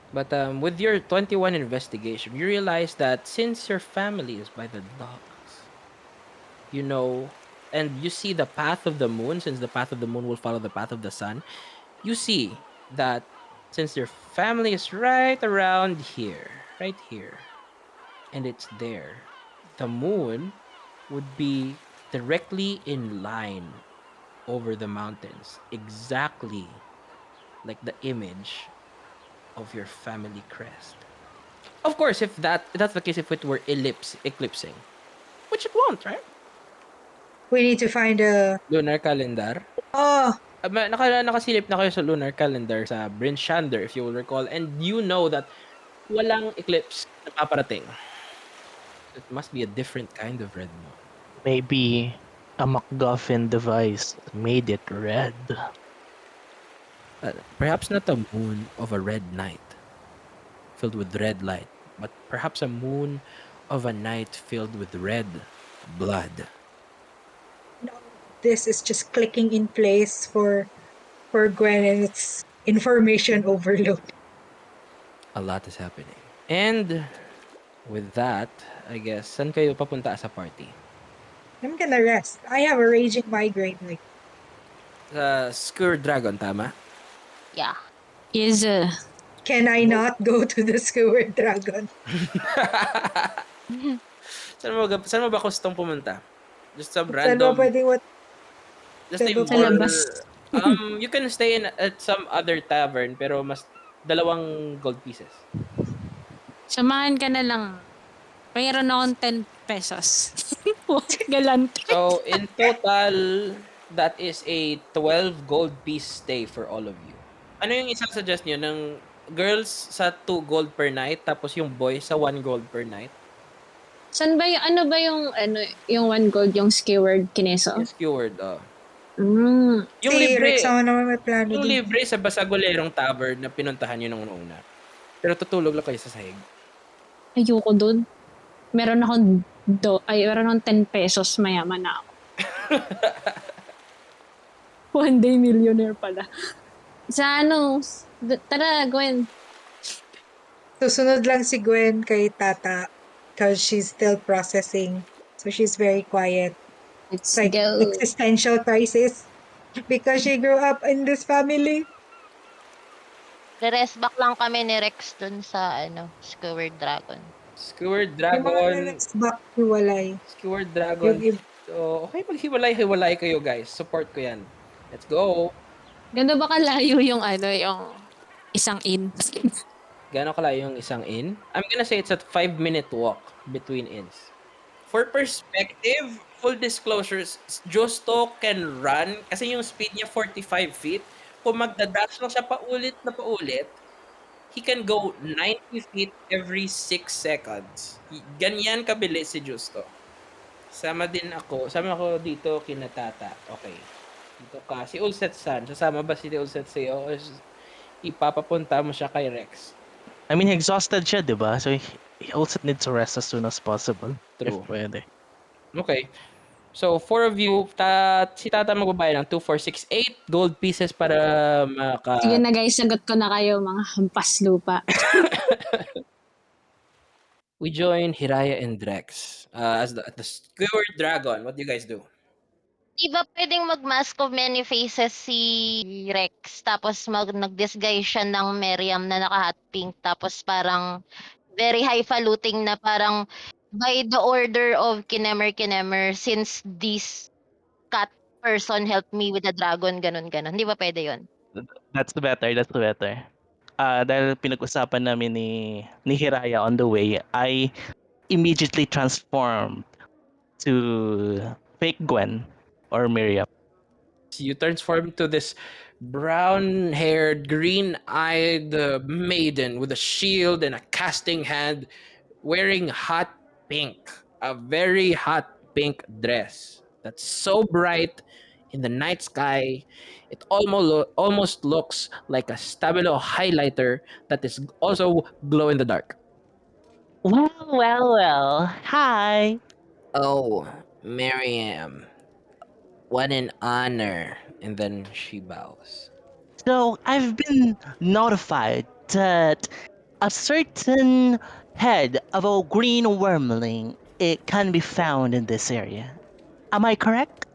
But with your 21 investigation, you realize that since your family is by the docks, you know, and you see the path of the moon, since the path of the moon will follow the path of the sun, you see that since your family is right around here, right here, and it's there, the moon would be directly in line over the mountains, exactly like the image of your family crest. Of course, if that's the case, if it were eclipsing, which it won't, right? We need to find a. Lunar calendar. Oh, Nakasilip na kayo sa lunar calendar sa Bryn Shander, if you will recall, and you know that walang eclipse na paparating. So it must be a different kind of red moon. Maybe a MacGuffin device made it red. Perhaps not a moon of a red night filled with red light, but perhaps a moon of a night filled with red blood. no, this is just clicking in place for Gwen, and it's information overload. A lot is happening. And with that, I guess, saan kayo papunta sa party? I'm gonna rest. I have a raging migraine. Like, Sa Skewer Dragon, tama? Yeah. Is can I not go to the Skewer Dragon? Saan mo ba gustong pumunta? Just some Saan ba random, pwedeng what? just Saan ba name sa more. pwedeng labas. You can stay at some other tavern, pero mas dalawang gold pieces. Samahan ka na lang. Mayroon akong 10 pesos. Galante. So, in total, that is a 12 gold piece stay for all of you. Ano yung isang suggest nyo? Ng girls sa 2 gold per night, tapos yung boys sa 1 gold per night? San ba yung, ano ba yung one gold, yung skewered kineso? Yung skewered, Mm, Yung si Rex libre, ako naman may plano yung dun. libre sa Basagolerong Tavern na pinuntahan nyo nung una. Pero tutulog lang kayo sa sahig. ayoko dun. Meron akong meron akong 10 pesos, mayaman na ako. One day millionaire pala. Sa tara Gwen. Susunod lang si Gwen kay Tata because she's still processing. So she's very quiet. Let's It's like go. existential crisis because she grew up in this family. Re-rest back lang kami ni Rex dun sa Skewered Dragon. Skewered Yung mga Dragon, next back hiwalay. Skewered Dragon. Yung So, okay, maghiwalay-hiwalay kayo, guys. Support ko yan. Let's go. Ganda ba kalayo yung yung isang in? Gano'n kalayo yung isang inn? I'm gonna say it's a 5-minute walk between inns. For perspective, full disclosures, Justo can run kasi yung speed niya 45 feet. Kung magdadash lang siya paulit na paulit, he can go 90 feet every 6 seconds. Ganyan kabilis si Justo. Sama ako dito kina Tata. Okay. Dito ka. Si Ulset-san, sasama ba si Ulset sa'yo? O ipapapunta mo siya kay Rex? I mean, exhausted siya, di ba? So he also needs to rest as soon as possible. True. If pwede. Okay. So, 4 of you, si Tata magbabayad ng 2, 4, 6, 8 gold pieces para Sige na guys, sagot ko na kayo mga hampas lupa. We join Hiraya and Drex as the Skewered Dragon. What do you guys do? Di ba pwedeng mag-mask of many faces si Rex tapos nag-disguise siya ng Miriam na naka-hot pink tapos parang very highfalutin na parang by the order of Kinemer since this cat person helped me with the dragon, ganun. Di ba pwede yun? That's better, that's better. Dahil pinag-usapan namin ni Hiraya on the way, I immediately transformed to fake Gwen or Miriam. You transform to this brown-haired, green-eyed maiden with a shield and a casting hand, wearing hot pink, a very hot pink dress that's so bright in the night sky, it almost looks like a stabilo highlighter that is also glow in the dark. Well. Hi. Oh, Miriam, what an honor! And then she bows. So I've been notified that a certain head of a green wormling it can be found in this area. Am I correct?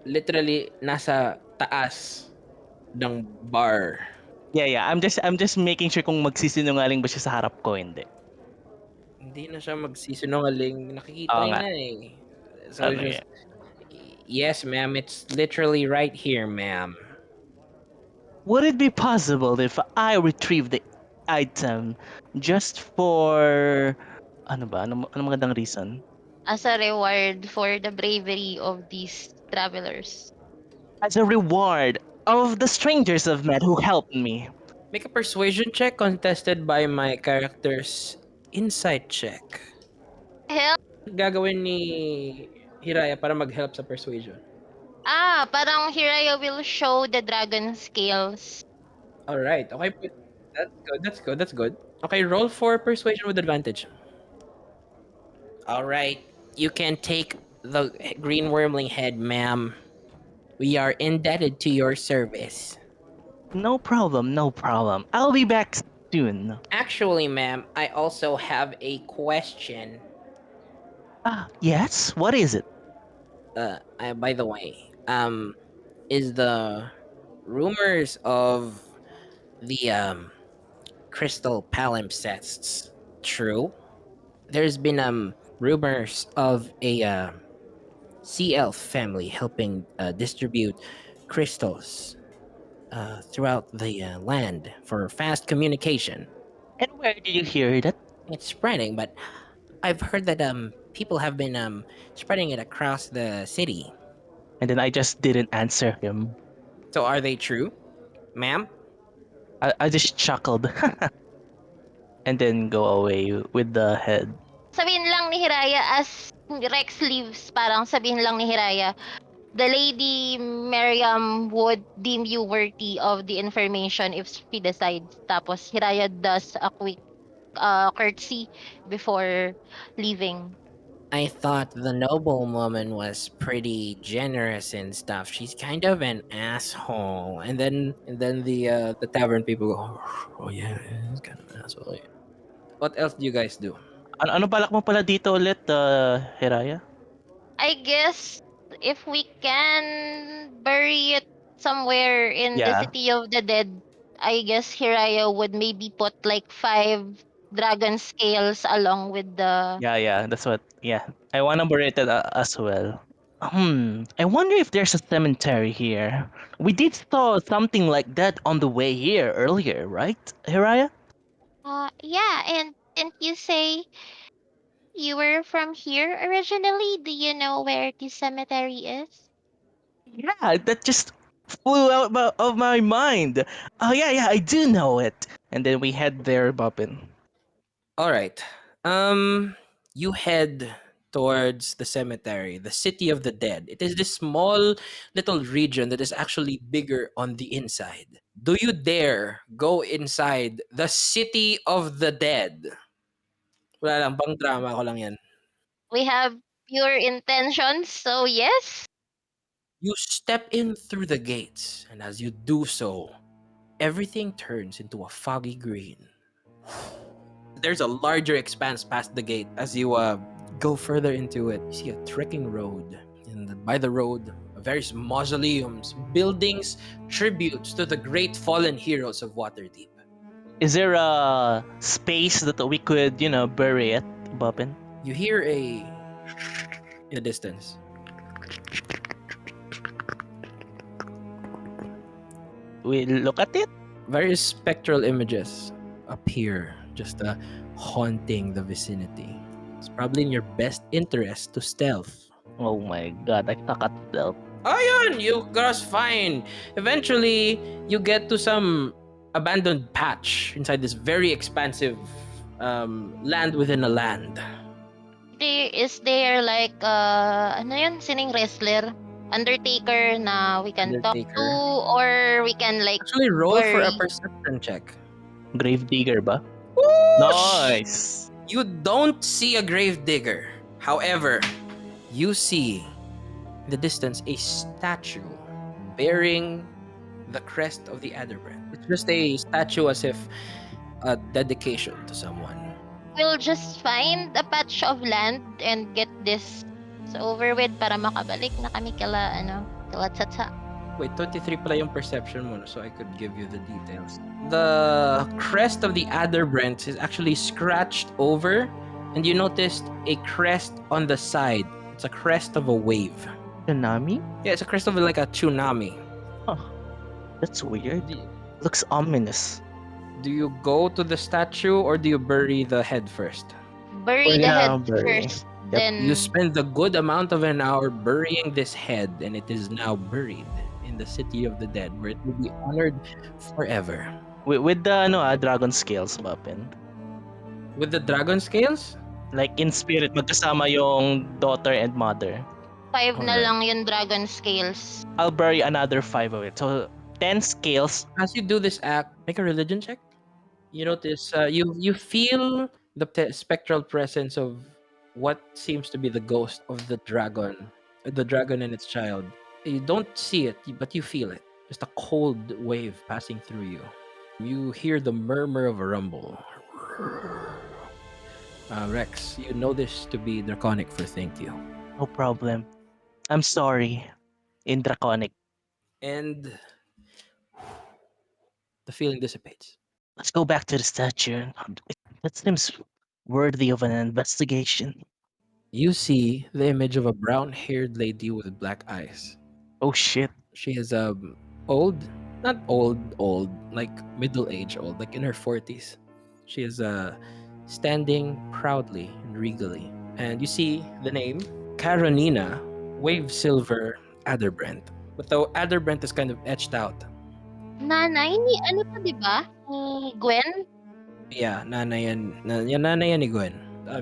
Literally, nasa taas ng bar. Yeah. I'm just making sure kung magsisinungaling ba siya sa harap ko hindi. Hindi na siya magsisinungaling. Nakikita Oo niyo nga. na eh. So Ano just, yeah. yes, ma'am, it's literally right here, ma'am. Would it be possible if I retrieve the item just for ano ba? Ano magandang reason? As a reward for the bravery of these travelers. As a reward of the strangers I've met who helped me. Make a persuasion check contested by my character's insight check. Help! Gagawin ni Hiraya para mag-help sa persuasion. Parang Hiraya will show the dragon scales. Alright, okay. That's good. Okay, roll for persuasion with advantage. Alright, you can take the green wormling head, ma'am. We are indebted to your service. No problem, no problem. I'll be back soon. Actually, ma'am, I also have a question. Yes? What is it? By the way, is the rumors of the crystal palimpsests true? There's been rumors of a sea elf family helping distribute crystals throughout the land for fast communication. And where did you hear that? It's spreading, but I've heard that people have been spreading it across the city. And then I just didn't answer him. So are they true, ma'am? I just chuckled and then go away with the head. Sabihin lang ni Hiraya as Rex leaves, parang sabihin lang ni Hiraya, the Lady Miriam would deem you worthy of the information if she decides. Tapos Hiraya does a quick courtesy before leaving. I thought the noblewoman was pretty generous and stuff. She's kind of an asshole. And then the tavern people go, oh yeah, he's kind of an asshole. Yeah." What else do you guys do? Ano balak mo pala dito ulit, Hiraya? I guess if we can bury it somewhere in the Yeah. city of the dead, I guess Hiraya would maybe put like 5 dragon scales along with the. Yeah. That's what. Yeah. I wanna bury it as well. I wonder if there's a cemetery here. We did saw something like that on the way here earlier, right, Hiraya? Yeah, and didn't you say you were from here originally? Do you know where the cemetery is? Yeah, that just flew out of my mind. Oh yeah, I do know it. And then we head there, Boppin. All right. You head towards the cemetery, the city of the dead. It is this small little region that is actually bigger on the inside. Do you dare go inside the city of the dead? Wala lang, pang drama ko lang yan. We have pure intentions, so yes. You step in through the gates, and as you do so, everything turns into a foggy green. There's a larger expanse past the gate. As you go further into it, you see a trekking road. And by the road, various mausoleums, buildings, tributes to the great fallen heroes of Waterdeep. Is there a space that we could, bury it, Boppin? You hear a in the distance. We look at it? Various spectral images appear, just haunting the vicinity. It's probably in your best interest to stealth. Oh my god, I suck at stealth. Ayun, you cross fine. Eventually, you get to some abandoned patch inside this very expansive land within a land. Is there like ano yun, sining wrestler? Undertaker na we can talk to, Undertaker. or we can like Actually, roll for a bury. perception check. Gravedigger ba? Whoosh! Nice! You don't see a grave digger. However, you see in the distance a statue bearing the crest of the Adderbrand. It's just a statue as if a dedication to someone. We'll just find a patch of land and get this over with para makabalik na kami kala Tsatsa. Wait, 23 pala yung perception mo, no? So I could give you the details. The crest of the Adderbrand is actually scratched over, and you noticed a crest on the side. It's a crest of a wave. Tsunami? Yeah, it's a crest of like a tsunami. That's weird. Do Looks ominous. you go to the statue or do you bury the head first? Bury the Yeah, head bury. first. Yep. Then You spend a good amount of an hour burying this head, and it is now buried in the city of the dead, where it will be honored forever. With the dragon scales weapon. With the dragon scales? Like in spirit, magkasama yung daughter and mother. 5 na Alright. lang yung dragon scales. I'll bury another 5 of it. So 10 scales. As you do this act, make a religion check. You notice you feel the spectral presence of what seems to be the ghost of the dragon and its child. You don't see it, but you feel it. Just a cold wave passing through you. You hear the murmur of a rumble. Rex, you know this to be draconic for thank you. No problem. I'm sorry. In Draconic. And the feeling dissipates. Let's go back to the statue. That seems worthy of an investigation. You see the image of a brown-haired lady with black eyes. Oh shit. She is old, not old, like middle-aged old, like in her 40s. She is standing proudly and regally. And you see the name Karenina Wave Silver Adderbrand. But the Adderbrand is kind of etched out. Nanay ni ano to, di ba? Ni Gwen? Yeah, nanay yan ni Gwen.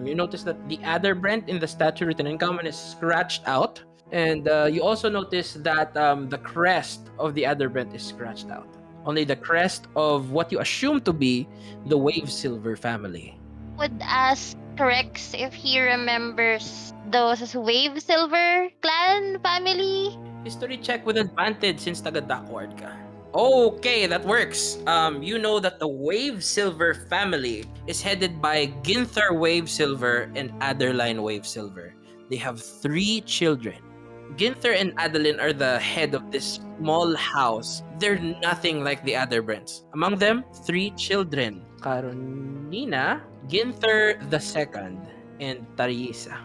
You notice that the Adderbrand in the statue written in common is scratched out. And you also notice that the crest of the Adderbrand is scratched out. Only the crest of what you assume to be the Wave Silver family. Would ask Rex if he remembers those Wave Silver clan family. History check with advantage since taga-Duckward ka. Okay, that works. You know that the Wave Silver family is headed by Ginther Wave Silver and Adeline Wave Silver. They have 3 children. Ginther and Adeline are the head of this small house. They're nothing like the Adderbrands. Among them, 3 children. Karonina, Ginther the second, and Teresa.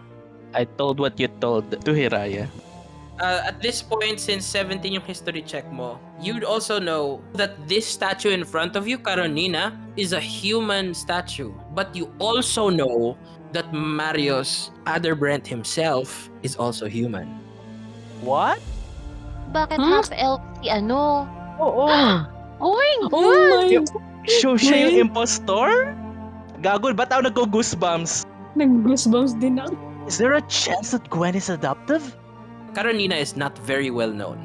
I told what you told to Hiraya. At this point, since 17 yung history check mo, you'd also know that this statue in front of you, Karonina, is a human statue. But you also know that Marius Adderbrand himself is also human. What? Bakit Huh? half-elf si ano? Oo. Oh my Oh God! my! Show siya Gwen? yung impostor? Gago, ba't ako nagko-goosebumps? Nag-goosebumps din ako. Is there a chance that Gwen is adoptive? Karonina is not very well known.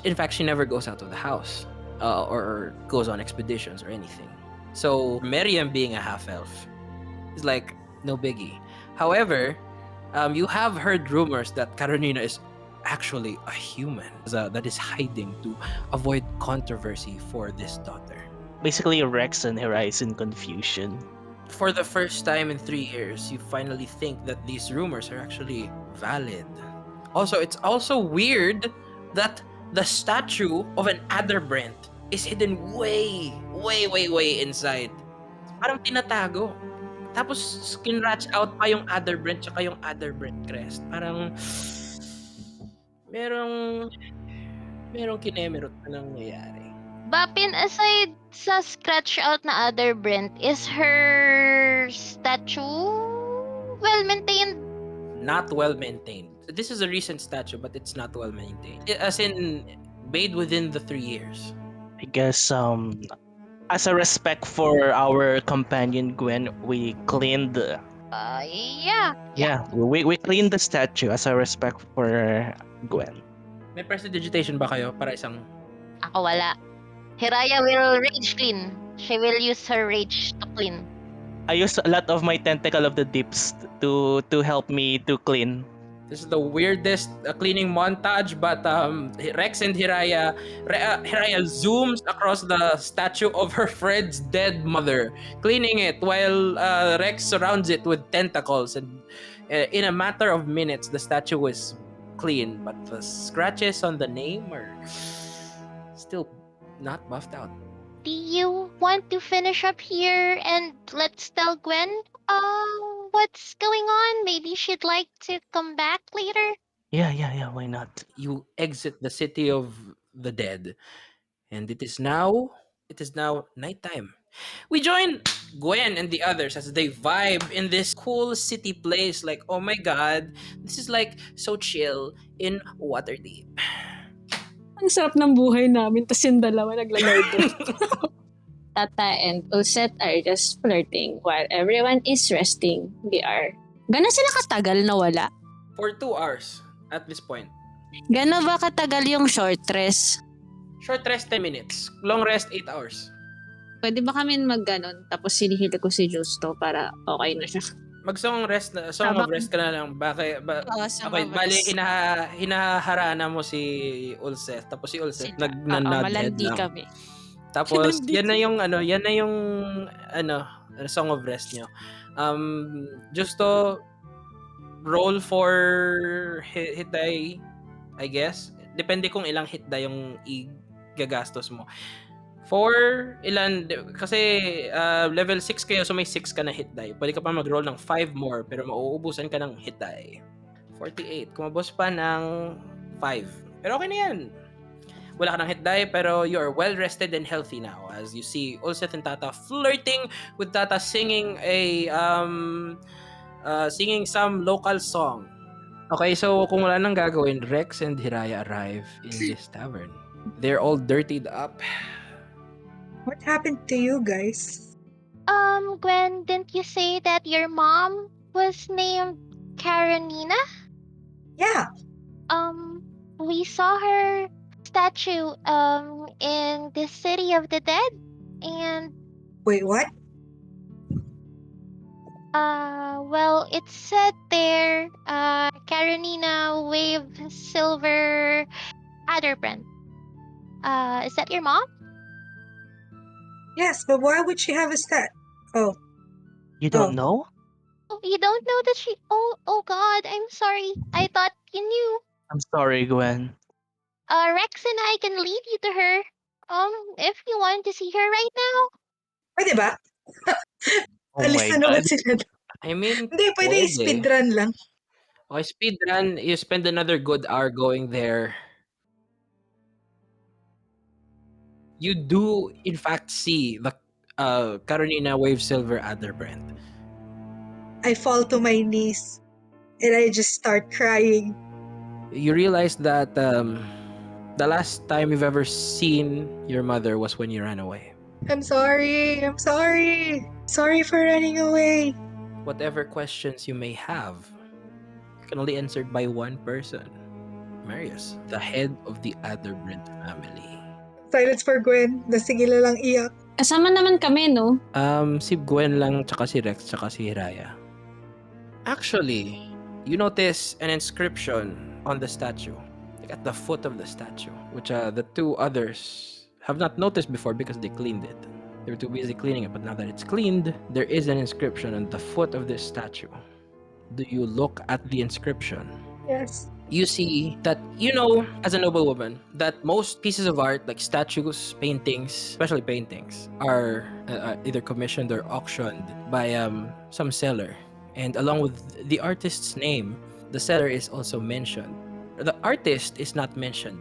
In fact, she never goes out of the house or goes on expeditions or anything. So Miriam being a half-elf is like no biggie. However, you have heard rumors that Karonina is actually a human that is hiding to avoid controversy for this daughter. Basically, Rex and Hiraya is in confusion. For the first time in 3 years, you finally think that these rumors are actually valid. Also, it's also weird that the statue of an Adderbrand is hidden way inside. Parang tinatago. Tapos, skinratch out pa yung Adderbrand tsaka yung Adderbrand crest. Parang, merong kinemerot na nangyayari. Bapin, aside sa scratch out na other Brent, is her statue well-maintained? Not well maintained. This is a recent statue, but it's not well maintained. As in, made within the 3 years. I guess, as a respect for our companion Gwen, we cleaned the... Yeah. we cleaned the statue as a respect for Gwen. May prestidigitation ba kayo para isang... Ako wala. Hiraya will rage clean. She will use her rage to clean. I used a lot of my tentacle of the dips to help me to clean. This is the weirdest cleaning montage, but Rex and Hiraya zooms across the statue of her friend's dead mother, cleaning it while Rex surrounds it with tentacles. And in a matter of minutes, the statue is clean, but the scratches on the name are still not buffed out. Do you want to finish up here and let's tell Gwen what's going on? Maybe she'd like to come back later. Yeah, why not? You exit the city of the dead, and it is now nighttime. We join Gwen and the others as they vibe in this cool city place. Like, oh my god, this is like so chill in Waterdeep. Ang sarap ng buhay namin, tas yung dalawa naglalaro. Tata and Ulset are just flirting while everyone is resting. They are. Gano'n sila katagal na wala? For 2 hours at this point. Gano'n ba katagal yung short rest? Short rest 10 minutes. Long rest 8 hours. Pwede ba kami mag-ganon tapos sinihila ko si Justo para okay na siya? Mag-song rest na, song of rest ka na lang. Oo, Okay, bali hinaharana mo si Ulseth. Tapos si Ulseth nag-nod-head malandi lang. kami. Tapos Malandi yan na yung song of rest nyo. Just to roll for hit die, I guess. Depende kung ilang hit die yung igagastos mo. For ilan, kasi level 6 kayo, so may 6 ka na hit die. Pwede ka pa mag-roll ng 5 more, pero mauubusan ka ng hit die. 48. Kumabos pa ng 5. Pero okay na yan. Wala ka ng hit die, pero you are well rested and healthy now. As you see Ulseth and Tata flirting with Tata singing singing some local song. Okay, so kung wala nang gagawin, Rex and Hiraya arrive in this tavern. They're all dirtied up. What happened to you guys? Gwen, didn't you say that your mom was named Karenina? Yeah. We saw her statue in the city of the dead, and Wait, what? well, it said there, Karenina wave silver adderbrand. Is that your mom? Yes, but why would she have a stat? Oh, You don't know? Oh, you don't know that she. Oh God, I'm sorry. I thought you knew. I'm sorry, Gwen. Rex and I can lead you to her. If you want to see her right now. pwede ba? Oh Alis my na naman god. sila. I mean, Hindi, pwede speedrun lang. Okay, speedrun, you spend another good hour going there. You do, in fact, see the Carolina Wave Silver Adderbrand. I fall to my knees and I just start crying. You realize that the last time you've ever seen your mother was when you ran away. I'm sorry. Sorry for running away. Whatever questions you may have can only be answered by one person. Marius, the head of the Adderbrand family. Silence for Gwen. Nasigila lang iyak. Kasama naman kami, no? Si Gwen lang, tsaka si Rex, tsaka si Hiraya. Actually, you notice an inscription on the statue, like at the foot of the statue, which the two others have not noticed before because they cleaned it. They were too busy cleaning it, but now that it's cleaned, there is an inscription on the foot of this statue. Do you look at the inscription? Yes. You see that, as a noble woman, that most pieces of art, like statues, paintings, especially paintings, are either commissioned or auctioned by some seller. And along with the artist's name, the seller is also mentioned. The artist is not mentioned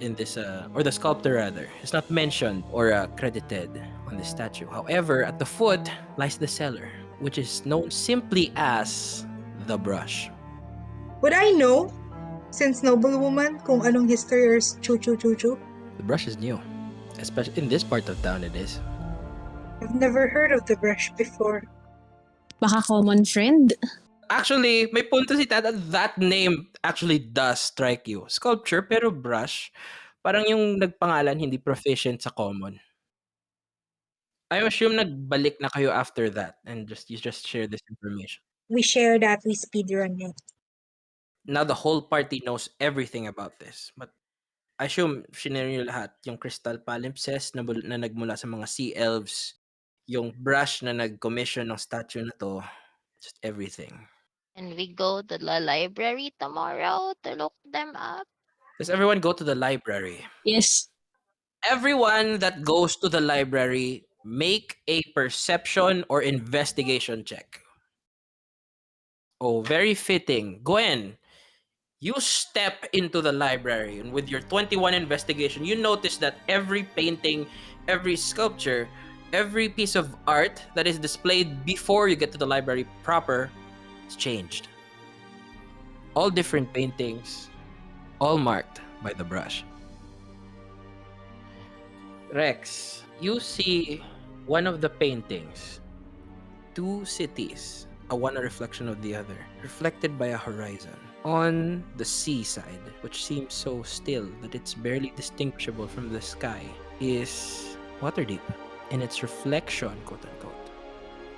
in this, or the sculptor rather, is not mentioned or credited on the statue. However, at the foot lies the seller, which is known simply as the brush. Would I know, since noble woman, kung anong history or chu-chu-chu-chu? The brush is new, especially in this part of town. It is. I've never heard of the brush before. Baka common friend. Actually, may punto si Tata. That name actually does strike you. Sculpture, pero brush. Parang yung nagpangalan, hindi proficient sa common. I assume nagbalik na kayo after that and you just share this information. We share that, we speedrun it. Now the whole party knows everything about this. But I assume shinare niyo lahat. Yung crystal palimpsest na nagmula sa mga sea elves, yung brush na nag-commission ng statue na to, just everything. And we go to the library tomorrow to look them up. Does everyone go to the library? Yes. Everyone that goes to the library, make a perception or investigation check. Oh, very fitting. Gwen, you step into the library, and with your 21 investigation, you notice that every painting, every sculpture, every piece of art that is displayed before you get to the library proper is changed. All different paintings, all marked by the brush. Rex, you see one of the paintings, two cities, one a reflection of the other, reflected by a horizon. On the seaside, which seems so still that it's barely distinguishable from the sky, is Waterdeep in its reflection, quote unquote.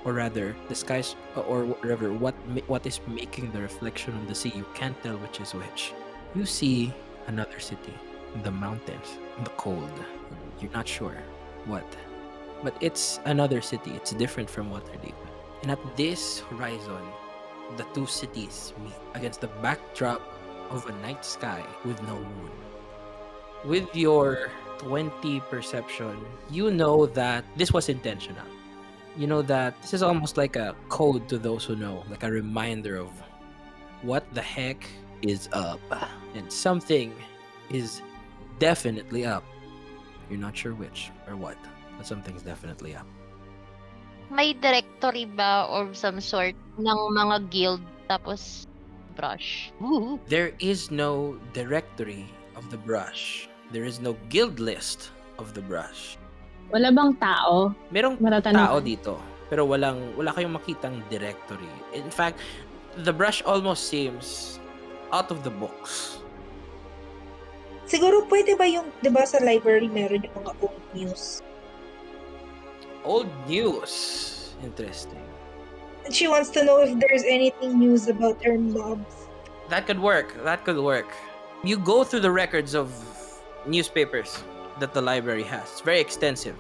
Or rather, the skies, or rather, what is making the reflection on the sea, you can't tell which is which. You see another city, the mountains, the cold. You're not sure what. But it's another city. It's different from Waterdeep. And at this horizon, the two cities meet against the backdrop of a night sky with no moon. With your 20 perception, you know that this was intentional. You know that this is almost like a code to those who know, like a reminder of what the heck is up. And something is definitely up. You're not sure which or what, but something's definitely up. May directory ba or some sort ng mga guild tapos brush? Woo! There is no directory of the brush. There is no guild list of the brush. Wala bang tao? Merong Matatanungan. tao dito, pero wala kayong makitang directory. In fact, the brush almost seems out of the books. Siguro pwede ba yung, di ba sa library meron yung mga old news? Old news. Interesting. And she wants to know if there's anything news about her mobs. That could work. That could work. You go through the records of newspapers that the library has. It's very extensive.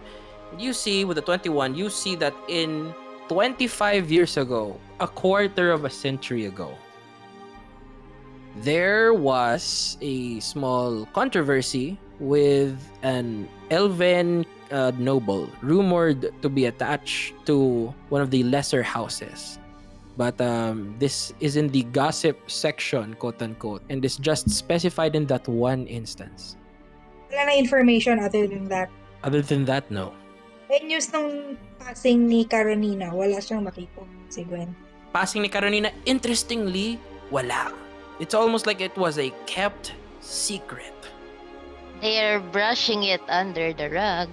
You see, with the 21, you see that in 25 years ago, a quarter of a century ago, there was a small controversy with an elven noble rumored to be attached to one of the lesser houses. But this is in the gossip section, quote unquote, and is just specified in that one instance. Wala na information other than that. Other than that, no. May news nung passing ni Karanina, wala siyang makita si Gwen. Passing ni Carolina, interestingly, wala. It's almost like it was a kept secret. They're brushing it under the rug.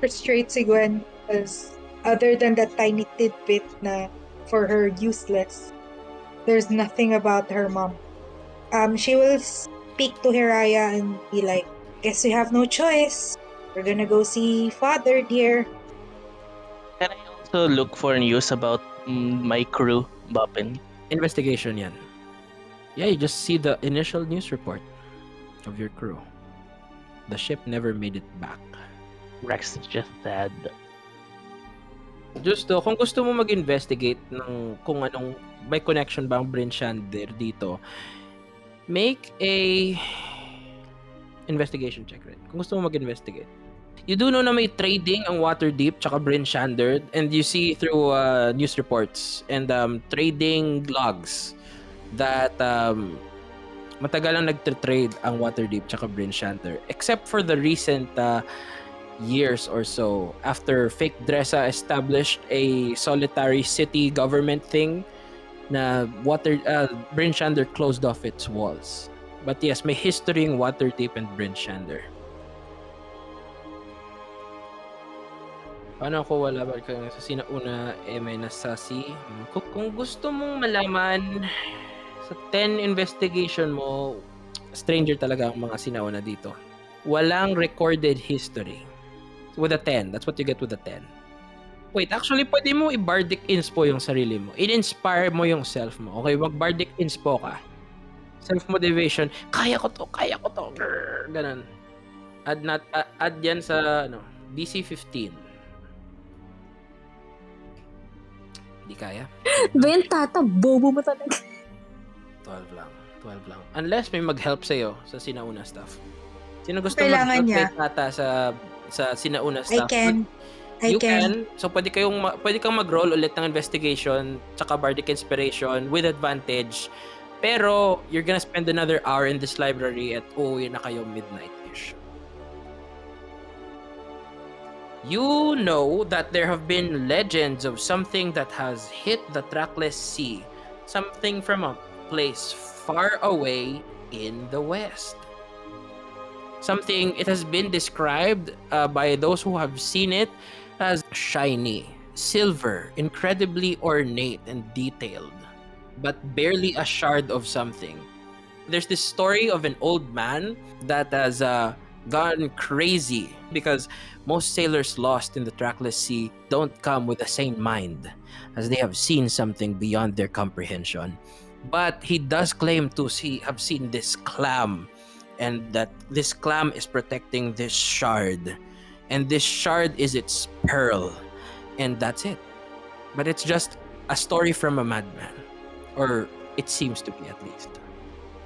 Frustrate si Gwen because other than that tiny tidbit na for her useless, there's nothing about her mom. She will speak to Hiraya and be like, guess we have no choice. We're gonna go see father, dear. Can I also look for news about my crew, Bapin? Investigation yan. Yeah, you just see the initial news report of your crew. The ship never made it back. Rex is just sad. Justo, kung gusto mo mag-investigate ng kung anong may connection ba ang Bryn Shander dito, make a investigation check rin. Kung gusto mo mag-investigate. You do know na may trading ang Waterdeep tsaka Bryn Shander, and you see through news reports and trading logs that matagal lang nagtre-trade ang Waterdeep tsaka Bryn Shander, except for the recent years or so after Fake Dressa established a solitary city government thing na Bryn Shander closed off its walls. But yes, may history ng Waterdeep and Bryn Shander. Paano ako wala ba kang sa sinauna may nasasi? Kung gusto mong malaman sa 10 investigation mo, stranger talaga ang mga sinauna dito. Walang recorded history. With a 10, that's what you get with a 10. Wait, actually, pwede mo i-bardic inspo yung sarili mo. In-inspire mo yung self mo. Okay, mag-bardic inspo ka. Self-motivation. Kaya ko to, kaya ko to. Grrr, ganun. Add yan sa DC 15. Hindi kaya. Ben, tata, bobo mo talaga. 12 lang. 12 lang. Unless may mag-help sa'yo sa sinauna stuff. Sino gusto Kailangan mag-help niya. kay Tata sa sinauna I stuff? can. You can. So pwede kang mag-roll ulit ng investigation tsaka bardic inspiration with advantage. Pero you're gonna spend another hour in this library at uuwi na kayo midnight-ish. You know that there have been legends of something that has hit the trackless sea. Something from a place far away in the west. Something, it has been described by those who have seen it as shiny, silver, incredibly ornate and detailed, but barely a shard of something. There's this story of an old man that has gone crazy because most sailors lost in the trackless sea don't come with a sane mind, as they have seen something beyond their comprehension. But he does claim to have seen this clam, and that this clam is protecting this shard, and this shard is its pearl, and that's it. But it's just a story from a madman, or it seems to be at least.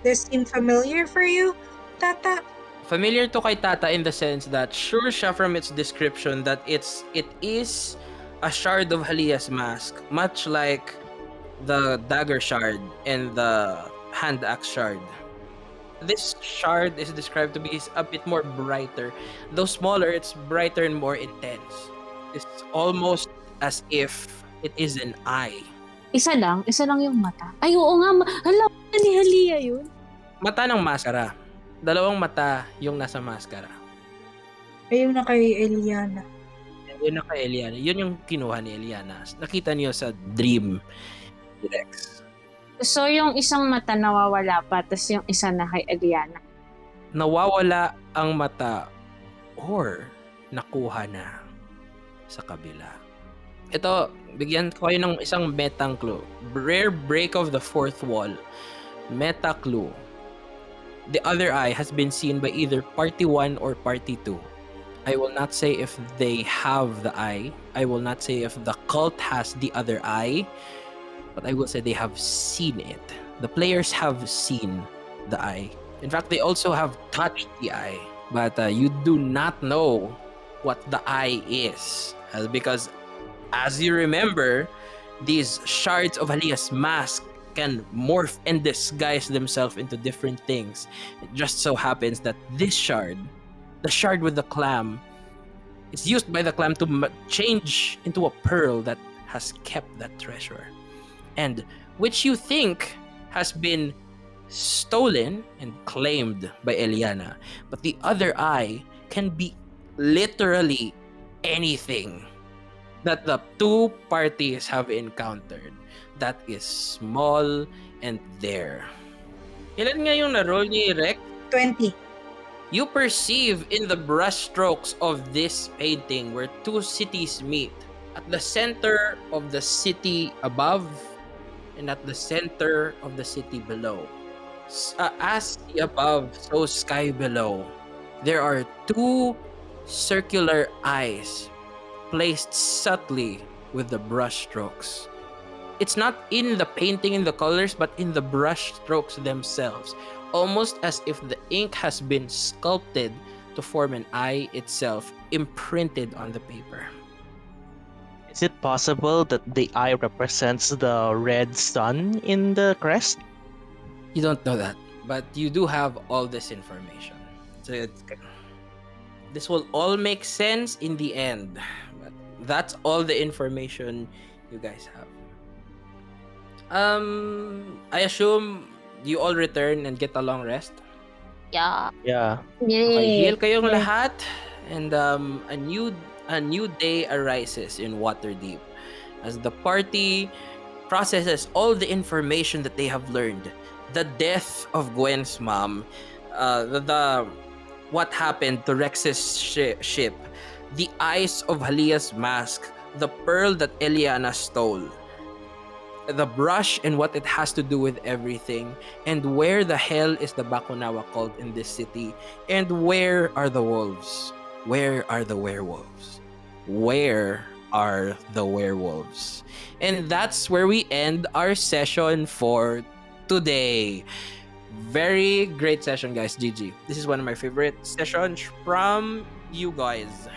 This seem familiar for you, Tata? Familiar to kay Tata in the sense that sure siya from its description that it is a shard of Halia's mask, much like the dagger shard and the hand axe shard. This shard is described to be a bit more brighter. Though smaller, it's brighter and more intense. It's almost as if it is an eye. Isa lang yung mata. Ay, oo nga, hala, ni Halia yun. Mata ng maskara. Dalawang mata yung nasa maskara. Ayun na kay Eliana. Yun na kay Eliana. Yun yung kinuha ni Eliana. Nakita niyo sa dream, Rex. So, yung isang mata nawawala pa, tapos yung isa na kay Eliana. Nawawala ang mata or nakuha na sa kabila. Ito, bigyan ko kayo ng isang metang clue. Rare break of the fourth wall. Meta clue. The other eye has been seen by either party 1 or party 2. I will not say if they have the eye. I will not say if the cult has the other eye. But I will say they have seen it. The players have seen the eye. In fact, they also have touched the eye. But you do not know what the eye is. Because as you remember, these shards of Halia's mask can morph and disguise themselves into different things. It just so happens that this shard, the shard with the clam, is used by the clam to change into a pearl that has kept that treasure. And which you think has been stolen and claimed by Eliana. But the other eye can be literally anything that the two parties have encountered that is small and there. Ilan nga yung na-roll ni Rex? 20. You perceive in the brushstrokes of this painting where two cities meet. At the center of the city above and at the center of the city below. As sea above, so sky below. There are two circular eyes placed subtly with the brushstrokes. It's not in the painting in the colors, but in the brushstrokes themselves. Almost as if the ink has been sculpted to form an eye itself, imprinted on the paper. Is it possible that the eye represents the red sun in the crest? You don't know that, but you do have all this information. So this will all make sense in the end. But that's all the information you guys have. I assume you all return and get a long rest. Yeah. Yeah. Okay, heal Yay! kayong lahat, and a new day arises in Waterdeep as the party processes all the information that they have learned. The death of Gwen's mom, what happened to Rex's ship, the eyes of Halia's mask, the pearl that Eliana stole, the brush and what it has to do with everything, and where the hell is the Bakunawa called in this city, and where are the wolves? Where are the werewolves? Where are the werewolves? And that's where we end our session for today. Very great session, guys. GG. This is one of my favorite sessions from you guys.